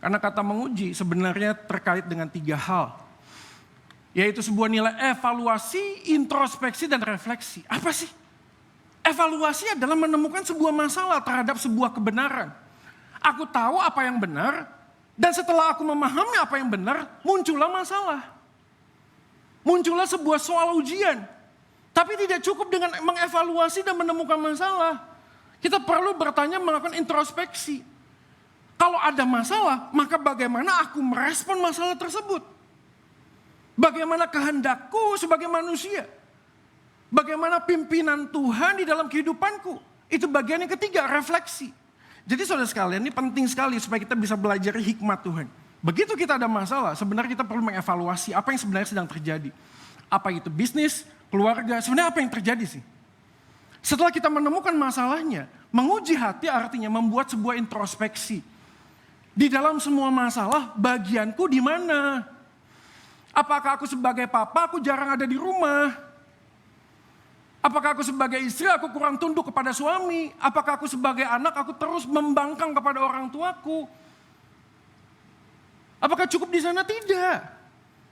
Karena kata menguji sebenarnya terkait dengan 3 hal. Yaitu sebuah nilai evaluasi, introspeksi, dan refleksi. Apa sih? Evaluasi adalah menemukan sebuah masalah terhadap sebuah kebenaran. Aku tahu apa yang benar, dan setelah aku memahami apa yang benar, muncullah masalah. Muncullah sebuah soal ujian. Tapi tidak cukup dengan mengevaluasi dan menemukan masalah. Kita perlu bertanya, melakukan introspeksi. Kalau ada masalah, maka bagaimana aku merespon masalah tersebut? Bagaimana kehendakku sebagai manusia? Bagaimana pimpinan Tuhan di dalam kehidupanku? Itu bagian yang ketiga, refleksi. Jadi saudara sekalian, ini penting sekali supaya kita bisa belajar hikmat Tuhan. Begitu kita ada masalah, sebenarnya kita perlu mengevaluasi apa yang sebenarnya sedang terjadi. Apa itu bisnis, keluarga, sebenarnya apa yang terjadi sih? Setelah kita menemukan masalahnya, menguji hati artinya membuat sebuah introspeksi. Di dalam semua masalah, bagianku di mana? Apakah aku sebagai papa, aku jarang ada di rumah? Apakah aku sebagai istri, aku kurang tunduk kepada suami? Apakah aku sebagai anak, aku terus membangkang kepada orang tuaku? Apakah cukup di sana? Tidak.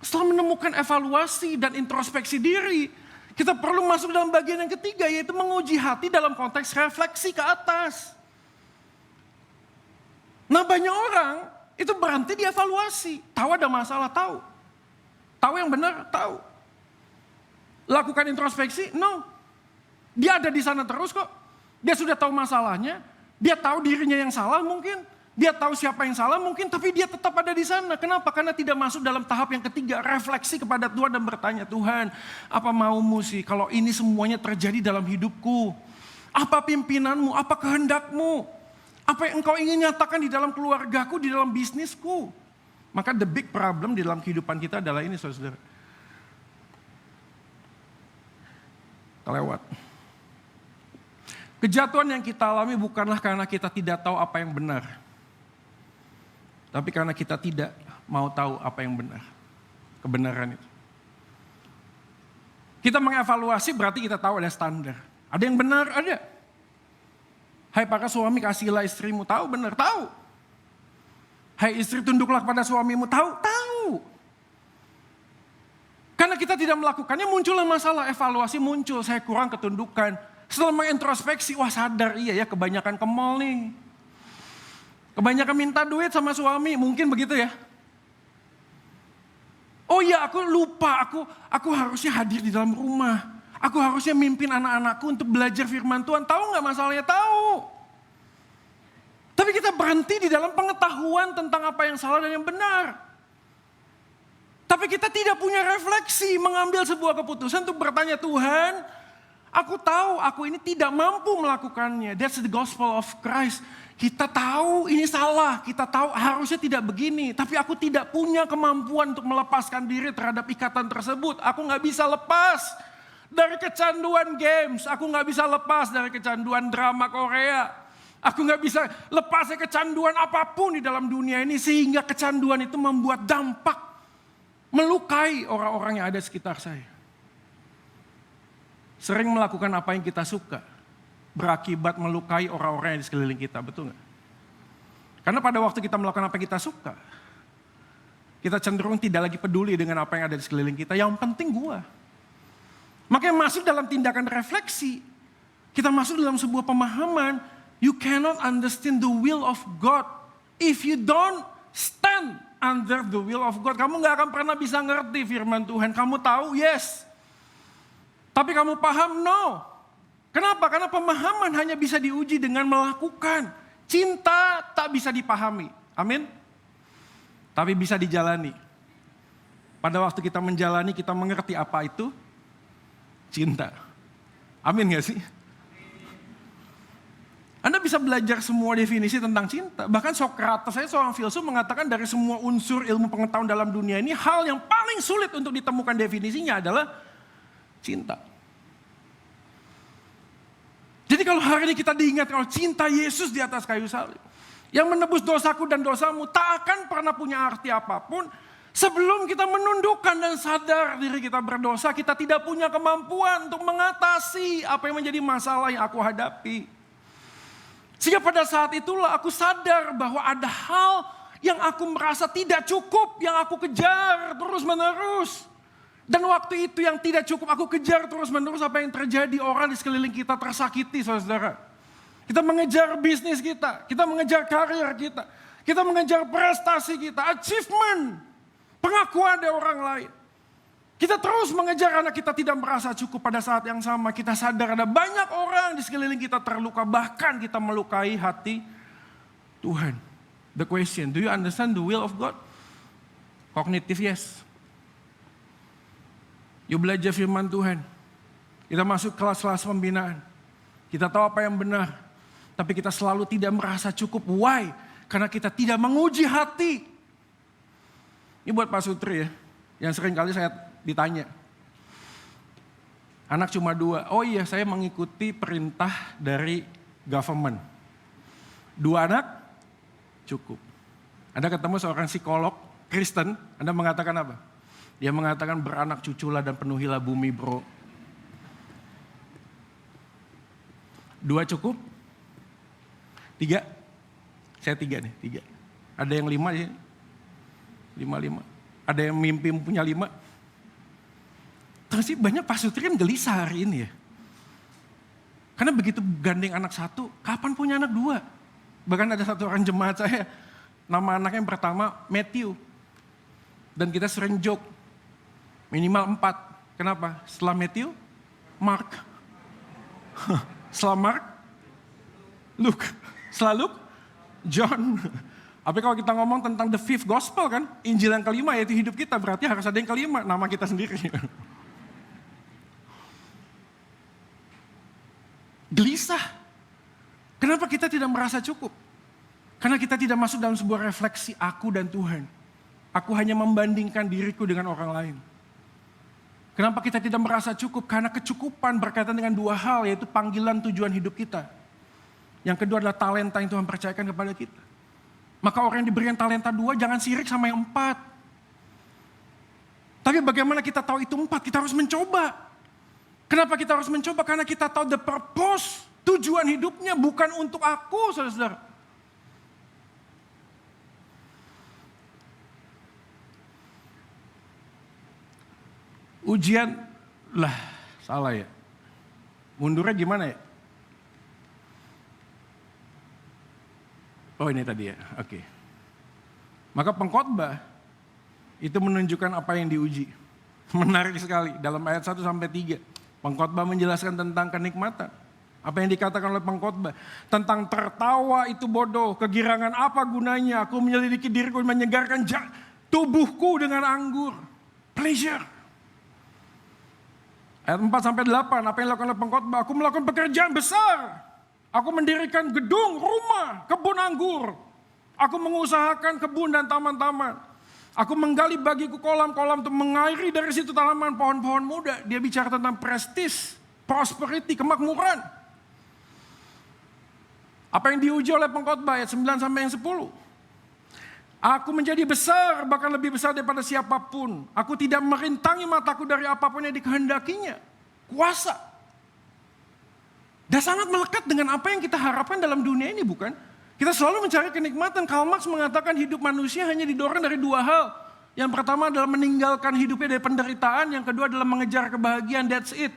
Setelah menemukan evaluasi dan introspeksi diri, kita perlu masuk dalam bagian yang ketiga, yaitu menguji hati dalam konteks refleksi ke atas. Nah, banyak orang itu berhenti di evaluasi. Tahu ada masalah, tahu. Tahu yang benar, tahu. Lakukan introspeksi? No. Dia ada di sana terus kok. Dia sudah tahu masalahnya. Dia tahu dirinya yang salah mungkin. Dia tahu siapa yang salah mungkin. Tapi dia tetap ada di sana. Kenapa? Karena tidak masuk dalam tahap yang ketiga. Refleksi kepada Tuhan dan bertanya, Tuhan, apa maumu sih kalau ini semuanya terjadi dalam hidupku? Apa pimpinanmu? Apa kehendakmu? Apa yang engkau ingin nyatakan di dalam keluargaku, di dalam bisnisku? Maka the big problem di dalam kehidupan kita adalah ini, saudara. Kelewat. Kejatuhan yang kita alami bukanlah karena kita tidak tahu apa yang benar. Tapi karena kita tidak mau tahu apa yang benar. Kebenaran itu. Kita mengevaluasi berarti kita tahu ada standar. Ada yang benar, ada. Hai para suami, kasihilah istrimu. Tahu benar, tahu. Hai istri, tunduklah kepada suamimu. Tahu, tahu. Karena kita tidak melakukannya, muncullah masalah. Evaluasi muncul, saya kurang ketundukan. Setelah mengintrospeksi, wah sadar, iya ya kebanyakan ke mall nih. Kebanyakan minta duit sama suami, mungkin begitu ya. Oh iya, aku lupa, aku harusnya hadir di dalam rumah. Aku harusnya mimpin anak-anakku untuk belajar firman Tuhan. Tahu nggak masalahnya? Tahu. Tapi kita berhenti di dalam pengetahuan tentang apa yang salah dan yang benar. Tapi kita tidak punya refleksi, mengambil sebuah keputusan untuk bertanya, Tuhan, aku tahu aku ini tidak mampu melakukannya. That's the gospel of Christ. Kita tahu ini salah, kita tahu harusnya tidak begini. Tapi aku tidak punya kemampuan untuk melepaskan diri terhadap ikatan tersebut. Aku gak bisa lepas dari kecanduan games. Aku gak bisa lepas dari kecanduan drama Korea. Aku gak bisa lepas dari kecanduan apapun di dalam dunia ini. Sehingga kecanduan itu membuat dampak melukai orang-orang yang ada di sekitar saya. Sering melakukan apa yang kita suka, berakibat melukai orang-orang yang di sekeliling kita, betul nggak? Karena pada waktu kita melakukan apa yang kita suka, kita cenderung tidak lagi peduli dengan apa yang ada di sekeliling kita, yang penting gua. Makanya masuk dalam tindakan refleksi, kita masuk dalam sebuah pemahaman, you cannot understand the will of God if you don't stand under the will of God. Kamu gak akan pernah bisa ngerti firman Tuhan. Kamu tahu, yes. Tapi kamu paham, no. Kenapa? Karena pemahaman hanya bisa diuji dengan melakukan. Cinta tak bisa dipahami. Amin. Tapi bisa dijalani. Pada waktu kita menjalani, kita mengerti apa itu cinta. Amin gak sih? Anda bisa belajar semua definisi tentang cinta. Bahkan Socrates, saya seorang filsuf, mengatakan dari semua unsur ilmu pengetahuan dalam dunia ini, hal yang paling sulit untuk ditemukan definisinya adalah cinta. Jadi kalau hari ini kita diingat kalau cinta Yesus di atas kayu salib, yang menebus dosaku dan dosamu, tak akan pernah punya arti apapun Sebelum kita menundukkan dan sadar diri kita berdosa, kita tidak punya kemampuan untuk mengatasi apa yang menjadi masalah yang aku hadapi. Sehingga pada saat itulah aku sadar bahwa ada hal yang aku merasa tidak cukup, yang aku kejar terus-menerus. Dan waktu itu yang tidak cukup aku kejar terus-menerus, apa yang terjadi, orang di sekeliling kita tersakiti, saudara. Kita mengejar bisnis kita mengejar karir kita mengejar prestasi kita, achievement, pengakuan dari orang lain. Kita terus mengejar karena kita tidak merasa cukup. Pada saat yang sama kita sadar ada banyak orang di sekeliling kita terluka. Bahkan kita melukai hati Tuhan. The question, do you understand the will of God? Kognitif, yes. You belajar firman Tuhan. Kita masuk kelas-kelas pembinaan. Kita tahu apa yang benar. Tapi kita selalu tidak merasa cukup. Why? Karena kita tidak menguji hati. Ini buat Pak Sutri ya. Yang sering kali saya ditanya. Anak cuma 2. Oh iya, saya mengikuti perintah dari government. 2 anak cukup. Anda ketemu seorang psikolog Kristen, Anda mengatakan apa? Dia mengatakan beranak cuculah dan penuhilah bumi, bro. 2 cukup? 3? Saya 3 nih, 3. Ada yang 5 ya? 5. Ada yang mimpi punya 5. Terus sih banyak Pak Sutri kan gelisah hari ini ya. Karena begitu gandeng anak 1, kapan punya anak 2? Bahkan ada satu orang jemaat saya, nama anaknya yang pertama Matthew. Dan kita sering joke, minimal 4. Kenapa? Setelah Matthew, Mark. Setelah Mark, Luke. Setelah Luke, John. Tapi kalau kita ngomong tentang the fifth gospel kan, Injil yang kelima yaitu hidup kita, berarti harus ada yang kelima, nama kita sendiri. Gelisah. Kenapa kita tidak merasa cukup? Karena kita tidak masuk dalam sebuah refleksi aku dan Tuhan. Aku hanya membandingkan diriku dengan orang lain. Kenapa kita tidak merasa cukup? Karena kecukupan berkaitan dengan 2 hal, yaitu panggilan tujuan hidup kita. Yang kedua adalah talenta yang Tuhan percayakan kepada kita. Maka orang yang diberikan talenta 2 jangan sirik sama yang 4. Tapi bagaimana kita tahu itu 4? Kita harus mencoba. Kenapa kita harus mencoba? Karena kita tahu the purpose, tujuan hidupnya bukan untuk aku, saudara-saudara. Ujian, lah salah ya. Mundurnya gimana ya? Oh ini tadi ya, oke. Maka pengkhotbah itu menunjukkan apa yang diuji. Menarik sekali, dalam ayat 1 sampai 3. Pengkhotbah menjelaskan tentang kenikmatan. Apa yang dikatakan oleh pengkhotbah. Tentang tertawa itu bodoh, kegirangan apa gunanya. Aku menyelidiki diriku, menyegarkan tubuhku dengan anggur. Pleasure. Ayat 4 sampai 8, apa yang dilakukan oleh pengkhotbah? Aku melakukan pekerjaan besar. Aku mendirikan gedung, rumah, kebun anggur. Aku mengusahakan kebun dan taman-taman. Aku menggali bagiku kolam-kolam untuk mengairi dari situ tanaman pohon-pohon muda. Dia bicara tentang prestis, prosperity, kemakmuran. Apa yang diuji oleh pengkhotbah ayat 9 sampai yang 10. Aku menjadi besar, bahkan lebih besar daripada siapapun. Aku tidak merintangi mataku dari apapun yang dikehendakinya. Kuasa. Dan sangat melekat dengan apa yang kita harapkan dalam dunia ini, bukan? Kita selalu mencari kenikmatan. Karl Marx mengatakan hidup manusia hanya didorong dari 2 hal. Yang pertama adalah meninggalkan hidupnya dari penderitaan. Yang kedua adalah mengejar kebahagiaan, that's it.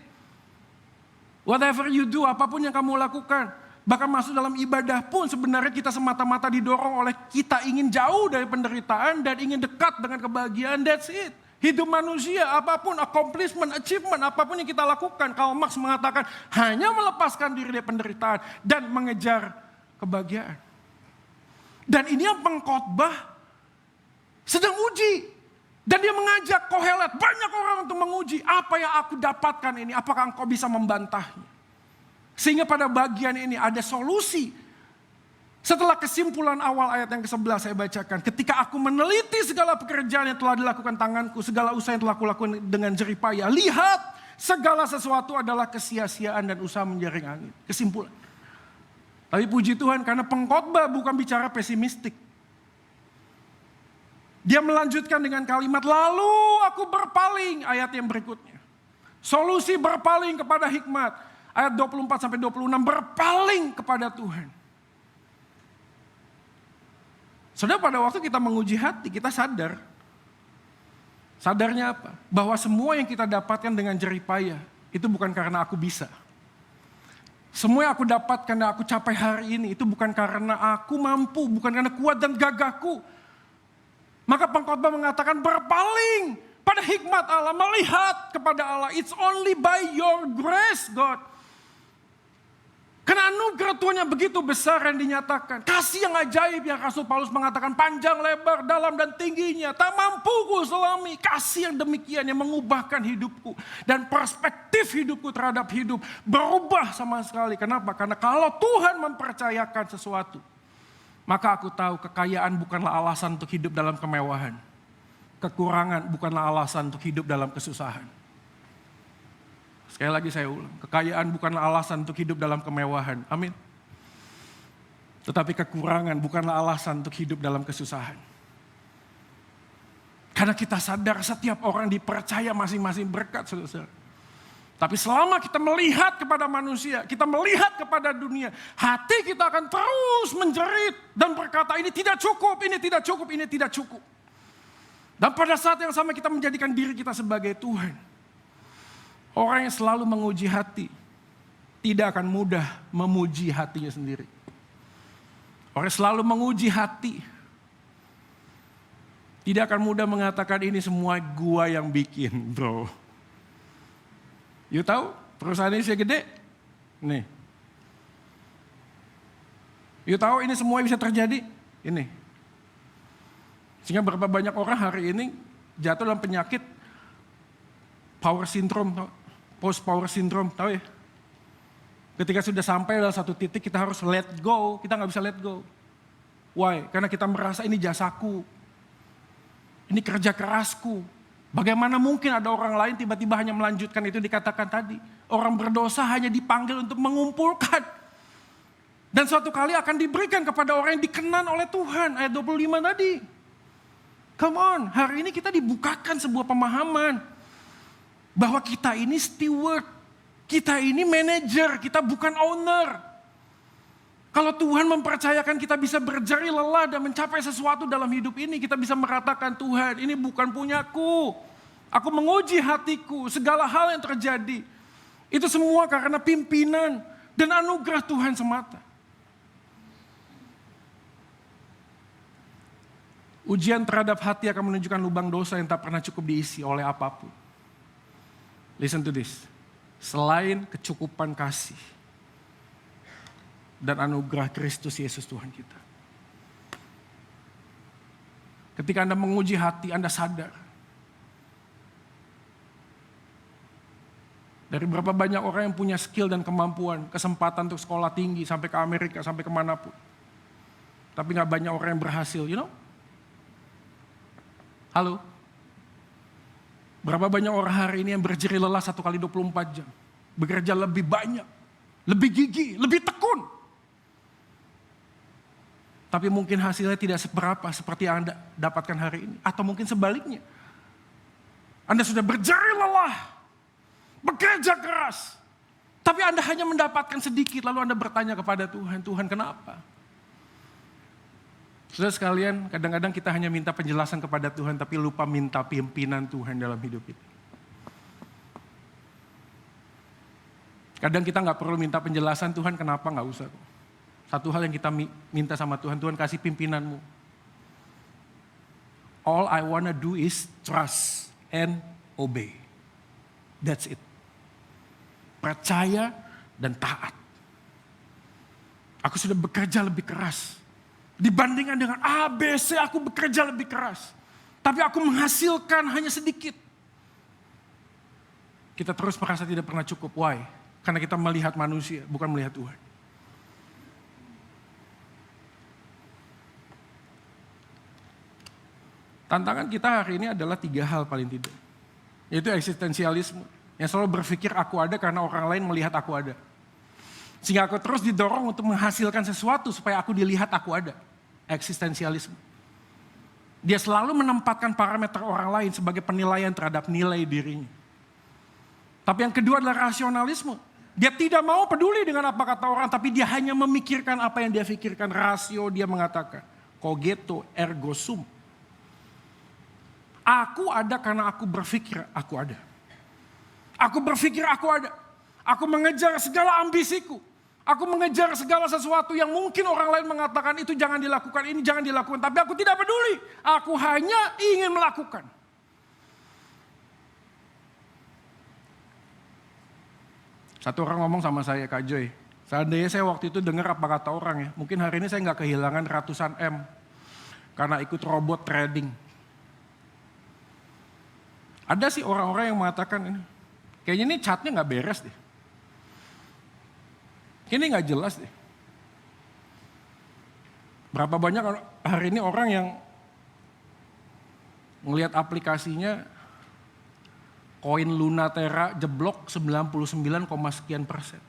Whatever you do, apapun yang kamu lakukan. Bahkan masuk dalam ibadah pun sebenarnya kita semata-mata didorong oleh kita ingin jauh dari penderitaan dan ingin dekat dengan kebahagiaan, that's it. Hidup manusia, apapun, accomplishment, achievement, apapun yang kita lakukan. Karl Marx mengatakan hanya melepaskan diri dari penderitaan dan mengejar kebahagiaan. Dan ini yang pengkhotbah sedang uji. Dan dia mengajak Kohelet, banyak orang untuk menguji. Apa yang aku dapatkan ini, apakah engkau bisa membantahnya? Sehingga pada bagian ini ada solusi. Setelah kesimpulan awal ayat yang ke-11 saya bacakan. Ketika aku meneliti segala pekerjaan yang telah dilakukan tanganku, segala usaha yang telah kulakukan dengan jeripayah. Lihat, segala sesuatu adalah kesia-siaan dan usaha menjaring angin. Kesimpulan. Tapi puji Tuhan karena pengkhotbah bukan bicara pesimistik. Dia melanjutkan dengan kalimat, lalu aku berpaling, ayat yang berikutnya. Solusi berpaling kepada hikmat. Ayat 24-26, berpaling kepada Tuhan. Saudara, pada waktu kita menguji hati, kita sadar. Sadarnya apa? Bahwa semua yang kita dapatkan dengan jerih payah, itu bukan karena aku bisa. Semua yang aku dapatkan dan aku capai hari ini, itu bukan karena aku mampu, bukan karena kuat dan gagahku. Maka pengkhotbah mengatakan berpaling pada hikmat Allah, melihat kepada Allah. It's only by your grace, God. Karena anugerah Tuhan yang begitu besar yang dinyatakan. Kasih yang ajaib yang Rasul Paulus mengatakan panjang, lebar, dalam dan tingginya. Tak mampu ku selami. Kasih yang demikian yang mengubahkan hidupku. Dan perspektif hidupku terhadap hidup berubah sama sekali. Kenapa? Karena kalau Tuhan mempercayakan sesuatu, maka aku tahu kekayaan bukanlah alasan untuk hidup dalam kemewahan. Kekurangan bukanlah alasan untuk hidup dalam kesusahan. Sekali lagi saya ulang, kekayaan bukanlah alasan untuk hidup dalam kemewahan. Amin. Tetapi kekurangan bukanlah alasan untuk hidup dalam kesusahan. Karena kita sadar setiap orang dipercaya masing-masing berkat, saudara. Tapi selama kita melihat kepada manusia, kita melihat kepada dunia, hati kita akan terus menjerit dan berkata ini tidak cukup, ini tidak cukup, ini tidak cukup. Dan pada saat yang sama kita menjadikan diri kita sebagai Tuhan. Orang yang selalu menguji hati, tidak akan mudah memuji hatinya sendiri. Orang yang selalu menguji hati, tidak akan mudah mengatakan ini semua gua yang bikin, bro. You tahu perusahaan ini saya gede? Nih. You tahu ini semua bisa terjadi? Ini. Sehingga berapa banyak orang hari ini jatuh dalam penyakit power syndrome, post power syndrome, tahu ya? Ketika sudah sampai dalam satu titik kita harus let go, kita nggak bisa let go. Why? Karena kita merasa ini jasaku, ini kerja kerasku. Bagaimana mungkin ada orang lain tiba-tiba hanya melanjutkan itu dikatakan tadi. Orang berdosa hanya dipanggil untuk mengumpulkan. Dan suatu kali akan diberikan kepada orang yang dikenan oleh Tuhan. Ayat 25 tadi. Come on, hari ini kita dibukakan sebuah pemahaman. Bahwa kita ini steward, kita ini manager, kita bukan owner. Kalau Tuhan mempercayakan kita bisa berjerih lelah dan mencapai sesuatu dalam hidup ini, kita bisa mengatakan Tuhan ini bukan punyaku. Aku menguji hatiku, segala hal yang terjadi. Itu semua karena pimpinan dan anugerah Tuhan semata. Ujian terhadap hati akan menunjukkan lubang dosa yang tak pernah cukup diisi oleh apapun. Listen to this. Selain kecukupan kasih dan anugerah Kristus Yesus Tuhan kita. Ketika Anda menguji hati, Anda sadar. Dari berapa banyak orang yang punya skill dan kemampuan, kesempatan untuk sekolah tinggi, sampai ke Amerika, sampai kemanapun. Tapi gak banyak orang yang berhasil, you know? Halo? Berapa banyak orang hari ini yang berjerih lelah 1 kali 24 jam. Bekerja lebih banyak, lebih gigih, lebih tekun. Tapi mungkin hasilnya tidak seberapa seperti yang Anda dapatkan hari ini. Atau mungkin sebaliknya. Anda sudah berjerih lelah, bekerja keras. Tapi Anda hanya mendapatkan sedikit lalu Anda bertanya kepada Tuhan, Tuhan kenapa? Saudara sekalian, kadang-kadang kita hanya minta penjelasan kepada Tuhan tapi lupa minta pimpinan Tuhan dalam hidup kita. Kadang kita nggak perlu minta penjelasan Tuhan kenapa, nggak usah. Satu hal yang kita minta sama Tuhan, Tuhan kasih pimpinanmu. All I wanna do is trust and obey. That's it. Percaya dan taat. Aku sudah bekerja lebih keras. Dibandingkan dengan ABC aku bekerja lebih keras. Tapi aku menghasilkan hanya sedikit. Kita terus merasa tidak pernah cukup. Why? Karena kita melihat manusia, bukan melihat Tuhan. Tantangan kita hari ini adalah 3 hal paling tidak. Yaitu eksistensialisme. Yang selalu berpikir aku ada karena orang lain melihat aku ada. Sehingga aku terus didorong untuk menghasilkan sesuatu supaya aku dilihat aku ada. Eksistensialisme. Dia selalu menempatkan parameter orang lain sebagai penilaian terhadap nilai dirinya. Tapi yang kedua adalah rasionalisme. Dia tidak mau peduli dengan apa kata orang, tapi dia hanya memikirkan apa yang dia pikirkan. Rasio dia mengatakan, cogito ergo sum. Aku ada karena aku berpikir aku ada. Aku berpikir aku ada. Aku mengejar segala ambisiku. Aku mengejar segala sesuatu yang mungkin orang lain mengatakan itu jangan dilakukan, ini jangan dilakukan. Tapi aku tidak peduli. Aku hanya ingin melakukan. Satu orang ngomong sama saya, Kak Joy. Seandainya saya waktu itu dengar apa kata orang ya. Mungkin hari ini saya nggak kehilangan ratusan M. Karena ikut robot trading. Ada sih orang-orang yang mengatakan ini. Kayaknya ini chatnya nggak beres deh. Ini nggak jelas deh. Berapa banyak hari ini orang yang ngelihat aplikasinya koin Lunatera jeblok 99, sekian persen.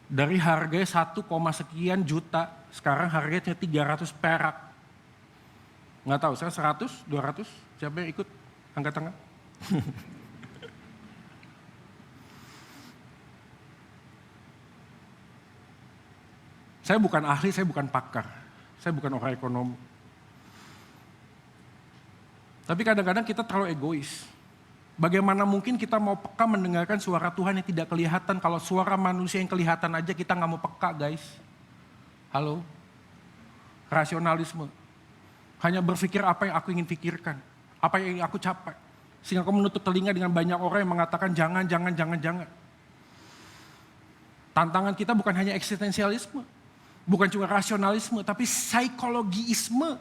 Dari harganya 1, sekian juta, sekarang harganya 300 perak. Nggak tahu, saya 100, 200, siapa yang ikut? Angkat tangan. Saya bukan ahli, saya bukan pakar. Saya bukan orang ekonomi. Tapi kadang-kadang kita terlalu egois. Bagaimana mungkin kita mau peka mendengarkan suara Tuhan yang tidak kelihatan, kalau suara manusia yang kelihatan aja kita nggak mau peka, guys. Halo? Rasionalisme. Hanya berpikir apa yang aku ingin pikirkan. Apa yang ingin aku capai. Sehingga aku menutup telinga dengan banyak orang yang mengatakan jangan. Tantangan kita bukan hanya eksistensialisme. Bukan cuma rasionalisme, tapi psikologisme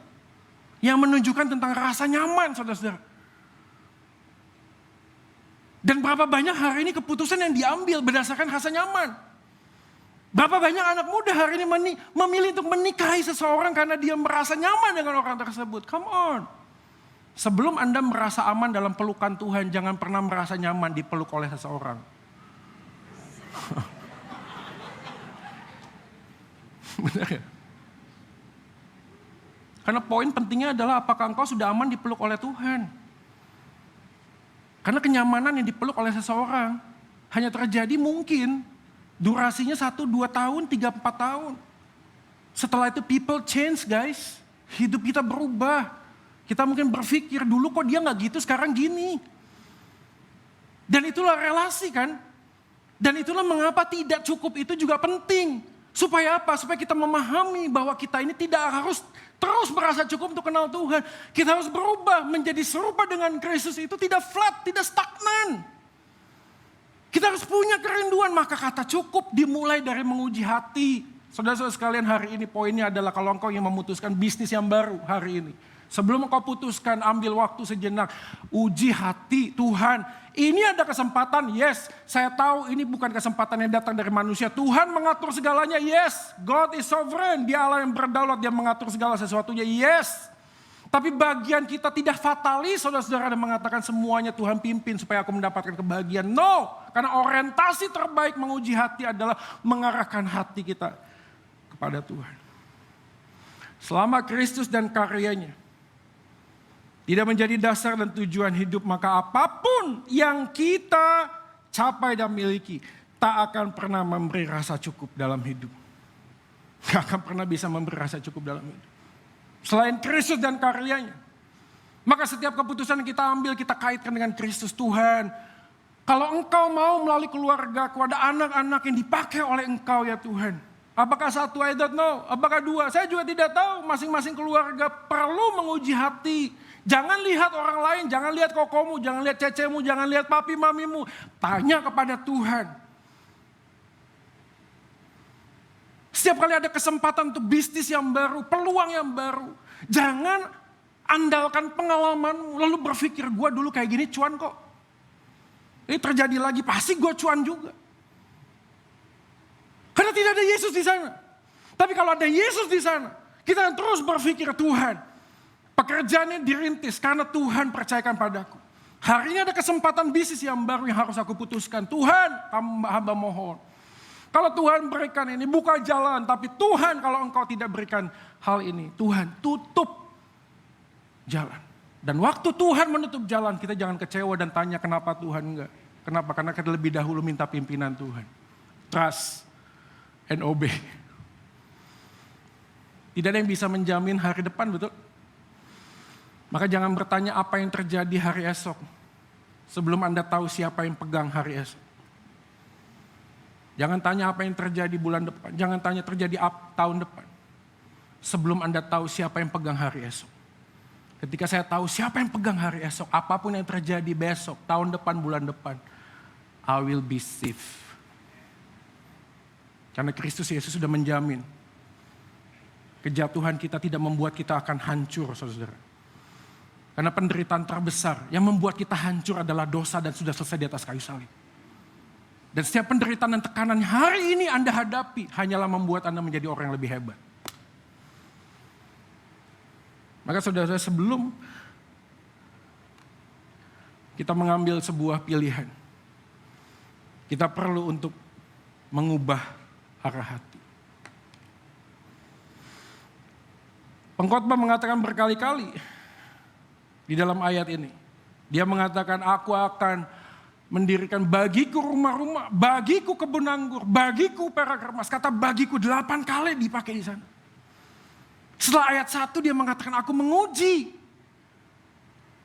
yang menunjukkan tentang rasa nyaman, saudara-saudara. Dan berapa banyak hari ini keputusan yang diambil berdasarkan rasa nyaman. Berapa banyak anak muda hari ini memilih untuk menikahi seseorang karena dia merasa nyaman dengan orang tersebut. Come on. Sebelum Anda merasa aman dalam pelukan Tuhan, jangan pernah merasa nyaman dipeluk oleh seseorang. Benar ya? Karena poin pentingnya adalah apakah engkau sudah aman dipeluk oleh Tuhan. Karena kenyamanan yang dipeluk oleh seseorang hanya terjadi mungkin durasinya 1, 2 tahun, 3, 4 tahun. Setelah itu people change, guys. Hidup kita berubah. Kita mungkin berpikir dulu kok dia gak gitu, sekarang gini. Dan itulah relasi kan. Dan itulah mengapa tidak cukup itu juga penting. Supaya apa? Supaya kita memahami bahwa kita ini tidak harus terus merasa cukup untuk kenal Tuhan. Kita harus berubah menjadi serupa dengan Kristus itu tidak flat, tidak stagnan. Kita harus punya kerinduan, maka kata cukup dimulai dari menguji hati. Saudara-saudara sekalian, hari ini poinnya adalah kalau engkau yang memutuskan bisnis yang baru hari ini. Sebelum engkau putuskan, ambil waktu sejenak. Uji hati Tuhan. Ini ada kesempatan, yes. Saya tahu ini bukan kesempatan yang datang dari manusia. Tuhan mengatur segalanya, yes. God is sovereign. Dia Allah yang berdaulat, dia mengatur segala sesuatunya, yes. Tapi bagian kita tidak fatalis, saudara-saudara, dan mengatakan semuanya Tuhan pimpin supaya aku mendapatkan kebahagiaan. No, karena orientasi terbaik menguji hati adalah mengarahkan hati kita kepada Tuhan. Selama Kristus dan karyanya tidak menjadi dasar dan tujuan hidup, maka apapun yang kita capai dan miliki tak akan pernah memberi rasa cukup dalam hidup. Gak akan pernah bisa memberi rasa cukup dalam hidup. Selain Kristus dan karyanya. Maka setiap keputusan yang kita ambil, kita kaitkan dengan Kristus. Tuhan, kalau engkau mau melalui keluarga, ada anak-anak yang dipakai oleh engkau ya Tuhan. Apakah 1, I don't know. Apakah 2, saya juga tidak tahu. Masing-masing keluarga perlu menguji hati. Jangan lihat orang lain, jangan lihat kokomu, jangan lihat cecemu, jangan lihat papi mamimu. Tanya kepada Tuhan. Setiap kali ada kesempatan untuk bisnis yang baru, peluang yang baru. Jangan andalkan pengalamanmu, lalu berpikir gue dulu kayak gini cuan kok. Ini terjadi lagi, pasti gue cuan juga. Karena tidak ada Yesus di sana. Tapi kalau ada Yesus di sana, kita akan terus berpikir Tuhan. Pekerjaannya dirintis karena Tuhan percayakan padaku. Hari ini ada kesempatan bisnis yang baru yang harus aku putuskan. Tuhan, hamba mohon. Kalau Tuhan berikan ini, buka jalan. Tapi Tuhan kalau engkau tidak berikan hal ini, Tuhan tutup jalan. Dan waktu Tuhan menutup jalan, kita jangan kecewa dan tanya kenapa Tuhan enggak. Kenapa? Karena kita lebih dahulu minta pimpinan Tuhan. Trust and obey. Tidak ada yang bisa menjamin hari depan, betul? Maka jangan bertanya apa yang terjadi hari esok sebelum Anda tahu siapa yang pegang hari esok. Jangan tanya apa yang terjadi bulan depan, jangan tanya terjadi tahun depan sebelum Anda tahu siapa yang pegang hari esok. Ketika saya tahu siapa yang pegang hari esok, apapun yang terjadi besok, tahun depan, bulan depan, I will be safe. Karena Kristus Yesus sudah menjamin kejatuhan kita tidak membuat kita akan hancur, saudara. Karena penderitaan terbesar yang membuat kita hancur adalah dosa dan sudah selesai di atas kayu salib. Dan setiap penderitaan dan tekanan hari ini Anda hadapi hanyalah membuat Anda menjadi orang yang lebih hebat. Maka saudara, sebelum kita mengambil sebuah pilihan, kita perlu untuk mengubah arah hati. Pengkhotbah mengatakan berkali-kali di dalam ayat ini. Dia mengatakan, aku akan mendirikan bagiku rumah-rumah, bagiku kebun anggur, bagiku perak emas. Kata bagiku 8 kali dipakai di sana. Setelah ayat 1 dia mengatakan aku menguji.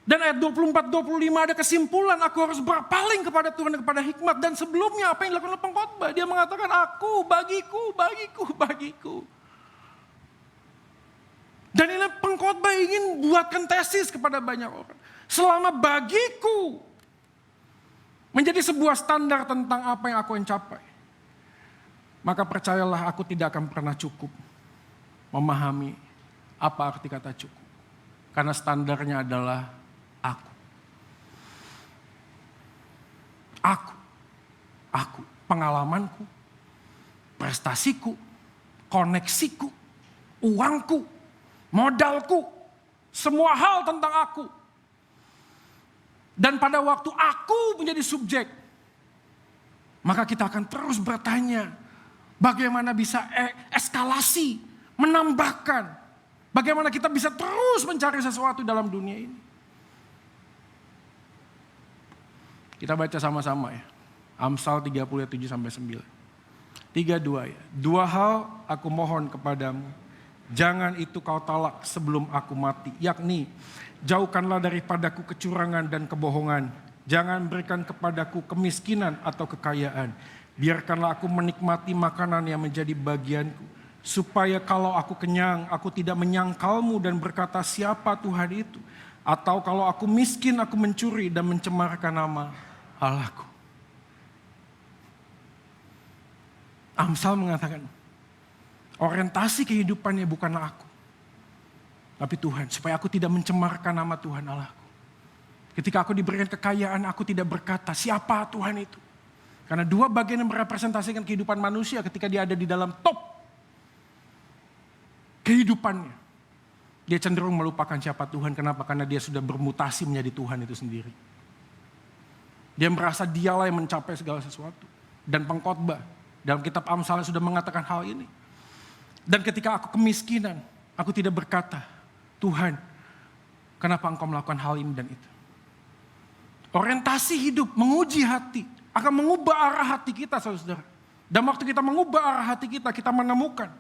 Dan ayat 24-25 ada kesimpulan aku harus berpaling kepada Tuhan dan kepada hikmat. Dan sebelumnya apa yang dilakukan oleh pengkhotbah? Dia mengatakan aku, bagiku. Dan ini pengkhotbah ingin buatkan tesis kepada banyak orang. Selama bagiku menjadi sebuah standar tentang apa yang aku capai, maka percayalah aku tidak akan pernah cukup memahami apa arti kata cukup. Karena standarnya adalah aku. Pengalamanku, prestasiku, koneksiku, uangku, modalku, semua hal tentang aku. Dan pada waktu aku menjadi subjek, maka kita akan terus bertanya, bagaimana bisa eskalasi, menambahkan, bagaimana kita bisa terus mencari sesuatu dalam dunia ini. Kita baca sama-sama ya. Amsal 30:7-9. 3:2 ya. 2 hal aku mohon kepadamu, jangan itu kau talak sebelum aku mati. Yakni, jauhkanlah daripadaku kecurangan dan kebohongan. Jangan berikan kepadaku kemiskinan atau kekayaan. Biarkanlah aku menikmati makanan yang menjadi bagianku. Supaya kalau aku kenyang, aku tidak menyangkalmu dan berkata siapa Tuhan itu. Atau kalau aku miskin, aku mencuri dan mencemarkan nama Allahku. Amsal mengatakan, orientasi kehidupannya bukanlah aku, tapi Tuhan. Supaya aku tidak mencemarkan nama Tuhan Allahku. Ketika aku diberikan kekayaan, aku tidak berkata siapa Tuhan itu. Karena 2 bagian yang merepresentasikan kehidupan manusia ketika dia ada di dalam top kehidupannya. Dia cenderung melupakan siapa Tuhan. Kenapa? Karena dia sudah bermutasi menjadi Tuhan itu sendiri. Dia merasa dialah yang mencapai segala sesuatu. Dan pengkhotbah dalam kitab Amsal sudah mengatakan hal ini. Dan ketika aku kemiskinan, aku tidak berkata, Tuhan, kenapa engkau melakukan hal ini dan itu. Orientasi hidup, menguji hati, akan mengubah arah hati kita, saudara. Dan waktu kita mengubah arah hati kita, kita menemukan.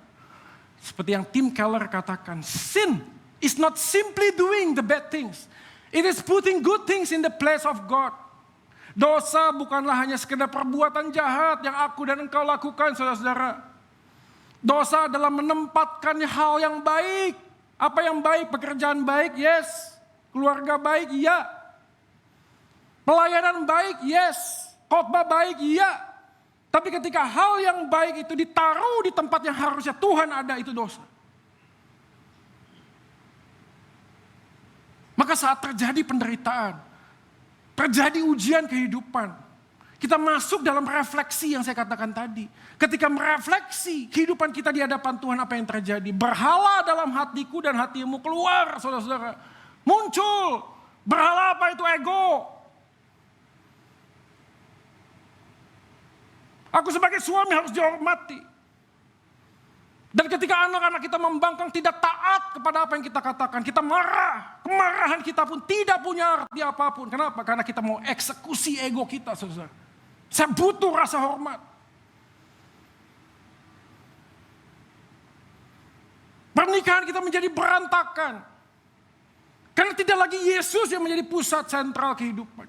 Seperti yang Tim Keller katakan, sin is not simply doing the bad things. It is putting good things in the place of God. Dosa bukanlah hanya sekedar perbuatan jahat yang aku dan engkau lakukan, saudara-saudara. Dosa adalah menempatkan hal yang baik. Apa yang baik? Pekerjaan baik, yes. Keluarga baik, iya. Pelayanan baik, yes. Khotbah baik, iya. Tapi ketika hal yang baik itu ditaruh di tempat yang harusnya Tuhan ada, itu dosa. Maka saat terjadi penderitaan, terjadi ujian kehidupan, kita masuk dalam refleksi yang saya katakan tadi. Ketika merefleksi kehidupan kita di hadapan Tuhan, apa yang terjadi? Berhala dalam hatiku dan hatimu keluar, saudara-saudara. Muncul. Berhala apa itu? Ego. Aku sebagai suami harus dihormati. Dan ketika anak-anak kita membangkang tidak taat kepada apa yang kita katakan, kita marah. Kemarahan kita pun tidak punya arti apapun. Kenapa? Karena kita mau eksekusi ego kita, saudara. Saya butuh rasa hormat. Pernikahan kita menjadi berantakan. Karena tidak lagi Yesus yang menjadi pusat sentral kehidupan.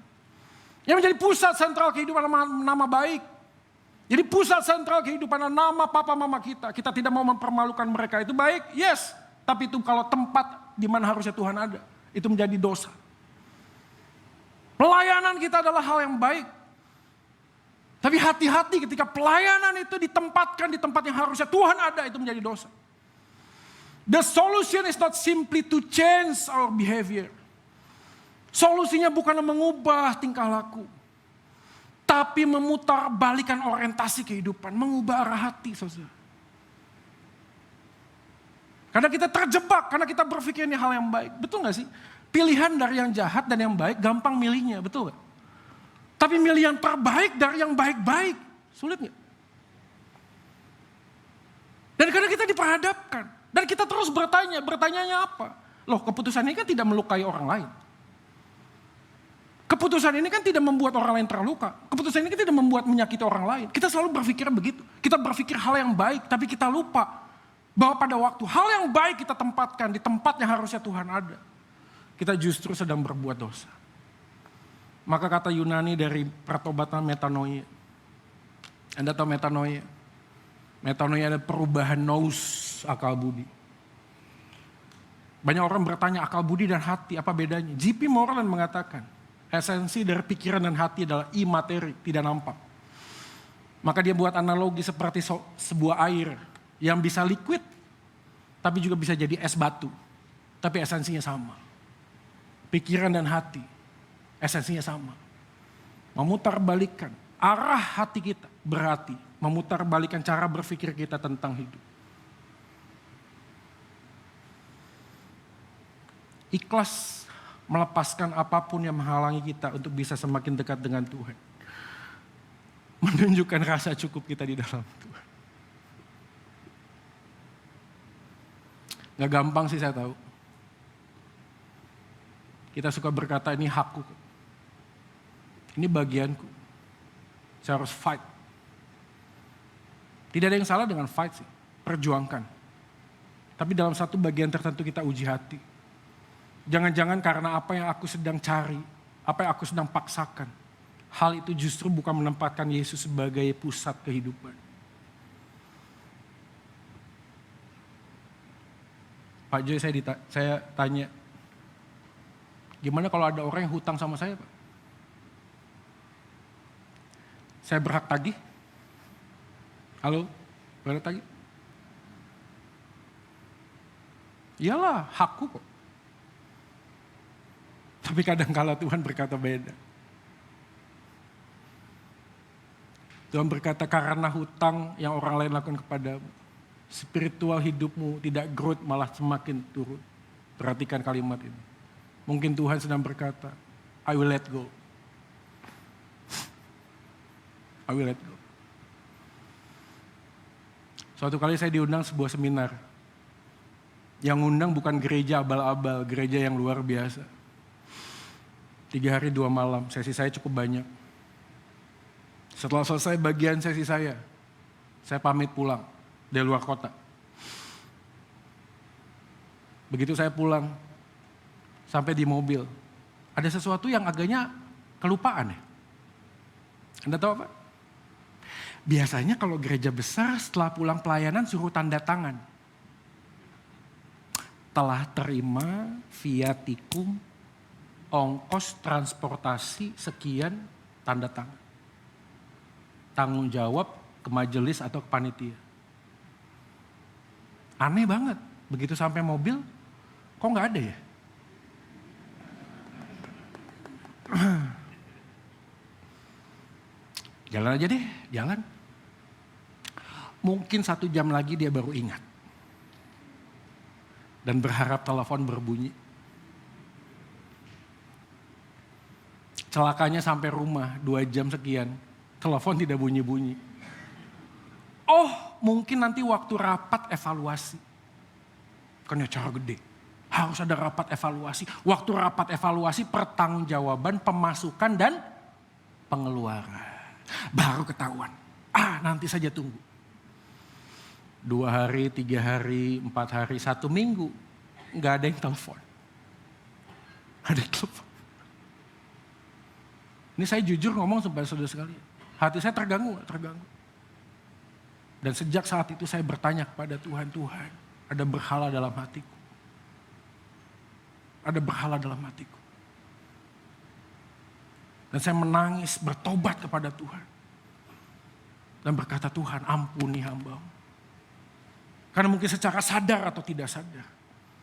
Yang menjadi pusat sentral kehidupan nama baik. Jadi pusat sentral kehidupan nama papa mama kita. Kita tidak mau mempermalukan mereka. Itu baik, yes. Tapi itu kalau tempat di mana harusnya Tuhan ada. Itu menjadi dosa. Pelayanan kita adalah hal yang baik. Tapi hati-hati ketika pelayanan itu ditempatkan di tempat yang harusnya Tuhan ada. Itu menjadi dosa. The solution is not simply to change our behavior. Solusinya bukan mengubah tingkah laku. Tapi memutar balikan orientasi kehidupan. Mengubah arah hati, saudara. Karena kita terjebak, karena kita berpikir ini hal yang baik. Betul gak sih? Pilihan dari yang jahat dan yang baik gampang milihnya, betul gak? Tapi milih yang terbaik dari yang baik-baik. Sulit gak? Dan karena kita diperhadapkan. Dan kita terus bertanya, bertanyanya apa? Loh, keputusan ini kan tidak melukai orang lain. Keputusan ini kan tidak membuat orang lain terluka. Keputusan ini kan tidak membuat menyakiti orang lain. Kita selalu berpikir begitu. Kita berpikir hal yang baik, tapi kita lupa bahwa pada waktu hal yang baik kita tempatkan di tempat yang harusnya Tuhan ada. Kita justru sedang berbuat dosa. Maka kata Yunani dari pertobatan metanoia. Anda tahu metanoia? Metanoia adalah perubahan nous akal budi. Banyak orang bertanya akal budi dan hati apa bedanya? J.P. Moreland mengatakan, esensi dari pikiran dan hati adalah imateri, tidak nampak. Maka dia buat analogi seperti sebuah air yang bisa liquid, tapi juga bisa jadi es batu. Tapi esensinya sama. Pikiran dan hati, esensinya sama. Memutarbalikkan arah hati kita berarti memutarbalikkan cara berpikir kita tentang hidup. Ikhlas melepaskan apapun yang menghalangi kita untuk bisa semakin dekat dengan Tuhan. Menunjukkan rasa cukup kita di dalam Tuhan. Gak gampang sih saya tahu. Kita suka berkata ini hakku. Ini bagianku. Saya harus fight. Tidak ada yang salah dengan fight sih. Perjuangkan. Tapi dalam satu bagian tertentu kita uji hati. Jangan-jangan karena apa yang aku sedang cari, apa yang aku sedang paksakan. Hal itu justru bukan menempatkan Yesus sebagai pusat kehidupan. Pak Joy, saya tanya, gimana kalau ada orang yang hutang sama saya, Pak? Saya berhak tagih? Halo, berhak tagih? Iyalah, hakku kok. Tapi kadang-kala Tuhan berkata beda. Tuhan berkata karena hutang yang orang lain lakukan kepadamu, spiritual hidupmu tidak growth malah semakin turun. Perhatikan kalimat ini. Mungkin Tuhan sedang berkata, I will let go. I will let go. Suatu kali saya diundang sebuah seminar. Yang undang bukan gereja abal-abal, gereja yang luar biasa. 3 hari 2 malam, sesi saya cukup banyak. Setelah selesai bagian sesi saya pamit pulang dari luar kota. Begitu saya pulang, sampai di mobil, ada sesuatu yang agaknya kelupaan ya. Anda tahu apa? Biasanya kalau gereja besar setelah pulang pelayanan suruh tanda tangan. Telah terima viatikum ongkos transportasi sekian, tanda tangan. Tanggung jawab ke majelis atau ke panitia. Aneh banget, begitu sampai mobil, kok gak ada ya? Jalan aja deh, jalan. Mungkin 1 jam lagi dia baru ingat. Dan berharap telepon berbunyi. Celakanya sampai rumah 2 jam sekian, telepon tidak bunyi-bunyi. Oh, mungkin nanti waktu rapat evaluasi. Kan acara gede. Harus ada rapat evaluasi. Waktu rapat evaluasi pertanggungjawaban pemasukan dan pengeluaran. Baru ketahuan. Nanti saja tunggu. 2 hari, 3 hari, 4 hari, 1 minggu. Nggak ada yang telepon. Ada yang telepon. Ini saya jujur ngomong kepada saudara sekalian. Hati saya terganggu. Dan sejak saat itu saya bertanya kepada Tuhan, Tuhan, ada berhala dalam hatiku. Ada berhala dalam hatiku. Dan saya menangis, bertobat kepada Tuhan. Dan berkata, Tuhan ampuni hamba-Mu. Karena mungkin secara sadar atau tidak sadar.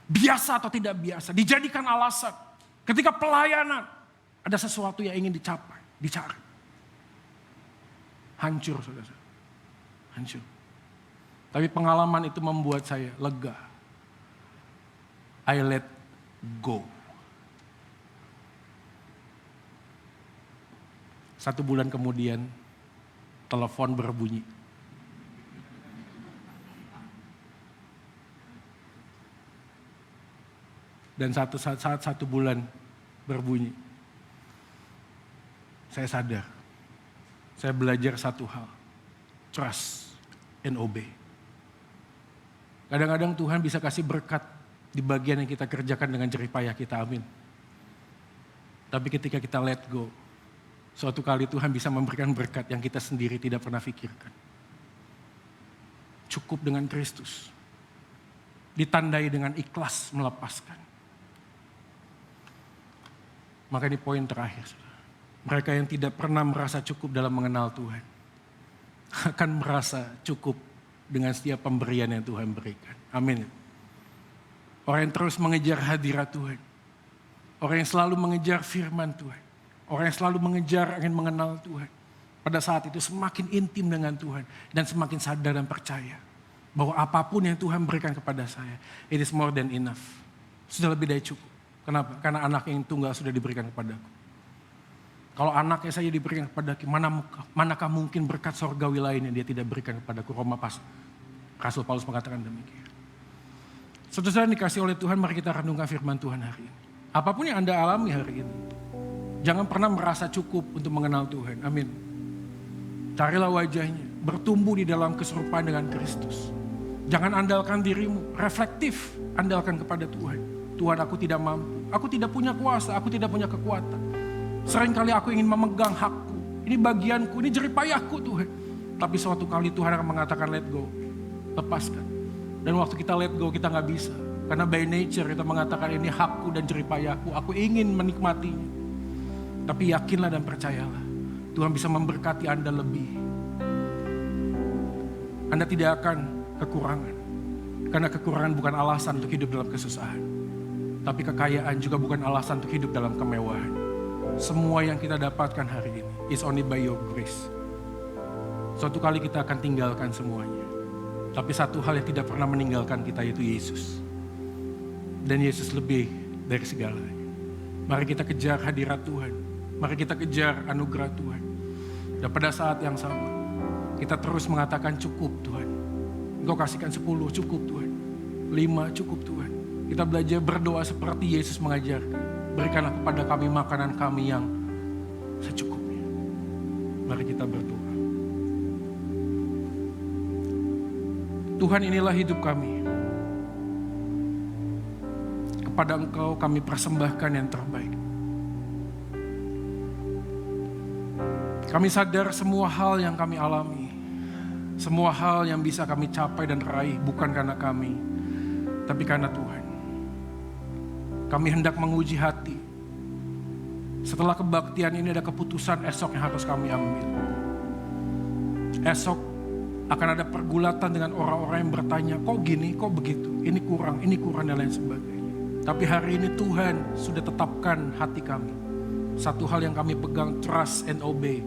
Biasa atau tidak biasa. Dijadikan alasan. Ketika pelayanan. Ada sesuatu yang ingin dicapai. Dicari. Hancur saudara. Hancur. Tapi pengalaman itu membuat saya lega. I let go. 1 bulan kemudian telepon berbunyi. Dan saat 1 bulan berbunyi, saya sadar, saya belajar satu hal, trust and obey. Kadang-kadang Tuhan bisa kasih berkat di bagian yang kita kerjakan dengan jerih payah kita, amin. Tapi ketika kita let go, suatu kali Tuhan bisa memberikan berkat yang kita sendiri tidak pernah pikirkan. Cukup dengan Kristus, ditandai dengan ikhlas melepaskan. Maka ini poin terakhir. Mereka yang tidak pernah merasa cukup dalam mengenal Tuhan akan merasa cukup dengan setiap pemberian yang Tuhan berikan. Amin. Orang yang terus mengejar hadirat Tuhan. Orang yang selalu mengejar firman Tuhan. Orang yang selalu mengejar ingin mengenal Tuhan. Pada saat itu semakin intim dengan Tuhan. Dan semakin sadar dan percaya. Bahwa apapun yang Tuhan berikan kepada saya, it is more than enough. Sudah lebih dari cukup. Kenapa? Karena anak yang tunggal sudah diberikan kepadaku. Kalau anaknya saya diberikan kepadaku, manakah mungkin berkat sorgawi lain yang dia tidak berikan kepadaku? Rasul Paulus mengatakan demikian. Saudara dikasih oleh Tuhan, mari kita renungkan firman Tuhan hari ini. Apapun yang Anda alami hari ini, jangan pernah merasa cukup untuk mengenal Tuhan. Amin. Carilah wajahnya, bertumbuh di dalam keserupaan dengan Kristus. Jangan andalkan dirimu, reflektif, andalkan kepada Tuhan. Tuhan, aku tidak mampu, aku tidak punya kuasa, aku tidak punya kekuatan. Seringkali aku ingin memegang hakku, ini bagianku, ini jerih payahku Tuhan. Tapi suatu kali Tuhan akan mengatakan let go, lepaskan. Dan waktu kita let go kita gak bisa. Karena by nature kita mengatakan ini hakku dan jerih payahku, aku ingin menikmatinya. Tapi yakinlah dan percayalah, Tuhan bisa memberkati Anda lebih. Anda tidak akan kekurangan. Karena kekurangan bukan alasan untuk hidup dalam kesusahan. Tapi kekayaan juga bukan alasan untuk hidup dalam kemewahan. Semua yang kita dapatkan hari ini is only by your grace. Suatu kali kita akan tinggalkan semuanya. Tapi satu hal yang tidak pernah meninggalkan kita yaitu Yesus. Dan Yesus lebih dari segalanya. Mari kita kejar hadirat Tuhan. Mari kita kejar anugerah Tuhan. Dan pada saat yang sama, kita terus mengatakan cukup Tuhan. Engkau kasihkan 10, cukup Tuhan. 5, cukup Tuhan. Kita belajar berdoa seperti Yesus mengajarkan. Berikanlah kepada kami makanan kami yang secukupnya. Mari kita berdoa. Tuhan, inilah hidup kami. Kepada Engkau kami persembahkan yang terbaik. Kami sadar semua hal yang kami alami, semua hal yang bisa kami capai dan raih bukan karena kami, tapi karena Tuhan. Kami hendak menguji hati. Setelah kebaktian ini ada keputusan esok yang harus kami ambil. Esok akan ada pergulatan dengan orang-orang yang bertanya, kok gini, kok begitu, ini kurang dan lain sebagainya. Tapi hari ini Tuhan sudah tetapkan hati kami. Satu hal yang kami pegang, trust and obey.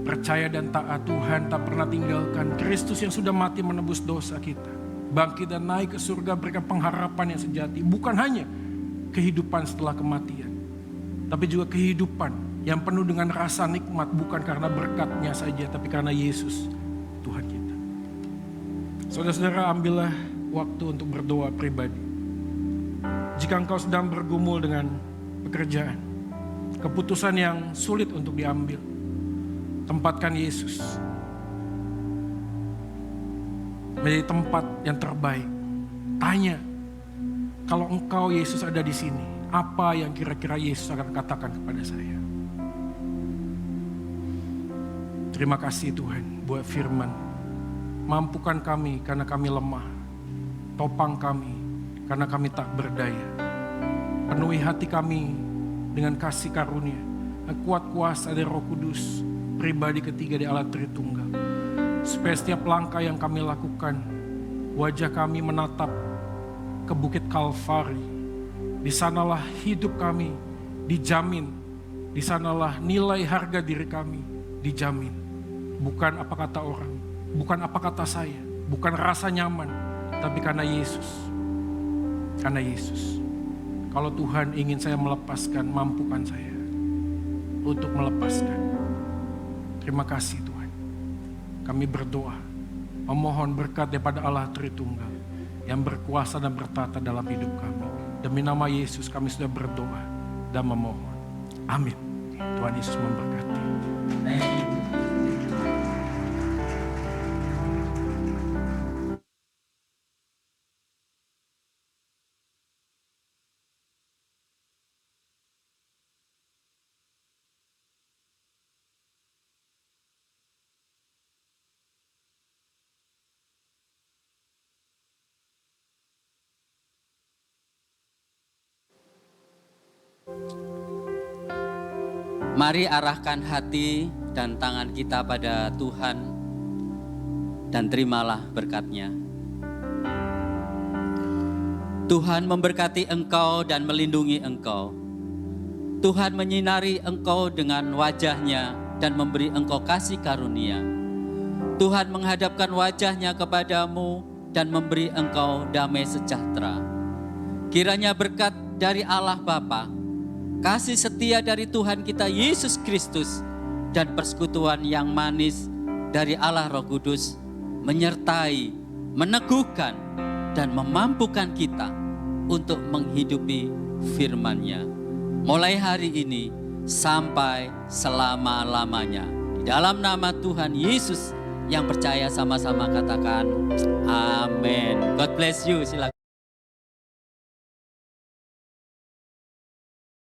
Percaya dan taat. Tuhan tak pernah tinggalkan Kristus yang sudah mati menebus dosa kita. Bangkit dan naik ke surga, berikan pengharapan yang sejati. Bukan hanya kehidupan setelah kematian, tapi juga kehidupan yang penuh dengan rasa nikmat, bukan karena berkatnya saja, tapi karena Yesus, Tuhan kita. Saudara-saudara, ambillah waktu untuk berdoa pribadi. Jika engkau sedang bergumul dengan pekerjaan, keputusan yang sulit untuk diambil, tempatkan Yesus menjadi tempat yang terbaik. Tanya, kalau engkau Yesus ada di sini, apa yang kira-kira Yesus akan katakan kepada saya? Terima kasih Tuhan buat firman. Mampukan kami karena kami lemah. Topang kami karena kami tak berdaya. Penuhi hati kami dengan kasih karunia. Kuat kuasa dari Roh Kudus, pribadi ketiga di Allah Tritunggal. Supaya setiap langkah yang kami lakukan, wajah kami menatap ke Bukit Kalvari. Di sanalah hidup kami dijamin. Di sanalah nilai harga diri kami dijamin. Bukan apa kata orang, bukan apa kata saya, bukan rasa nyaman, tapi karena Yesus. Karena Yesus. Kalau Tuhan ingin saya melepaskan, mampukan saya untuk melepaskan. Terima kasih Tuhan. Kami berdoa, memohon berkat daripada Allah Tritunggal yang berkuasa dan bertata dalam hidup kami. Demi nama Yesus kami sudah berdoa dan memohon. Amin. Tuhan Yesus memberkati. Mari arahkan hati dan tangan kita pada Tuhan dan terimalah berkat-Nya. Tuhan memberkati engkau dan melindungi engkau. Tuhan menyinari engkau dengan wajah-Nya dan memberi engkau kasih karunia. Tuhan menghadapkan wajah-Nya kepadamu dan memberi engkau damai sejahtera. Kiranya berkat dari Allah Bapa, kasih setia dari Tuhan kita Yesus Kristus, dan persekutuan yang manis dari Allah Roh Kudus menyertai, meneguhkan, dan memampukan kita untuk menghidupi firman-Nya. Mulai hari ini sampai selama-lamanya. Di dalam nama Tuhan Yesus yang percaya sama-sama katakan amin. God bless you. Silakan.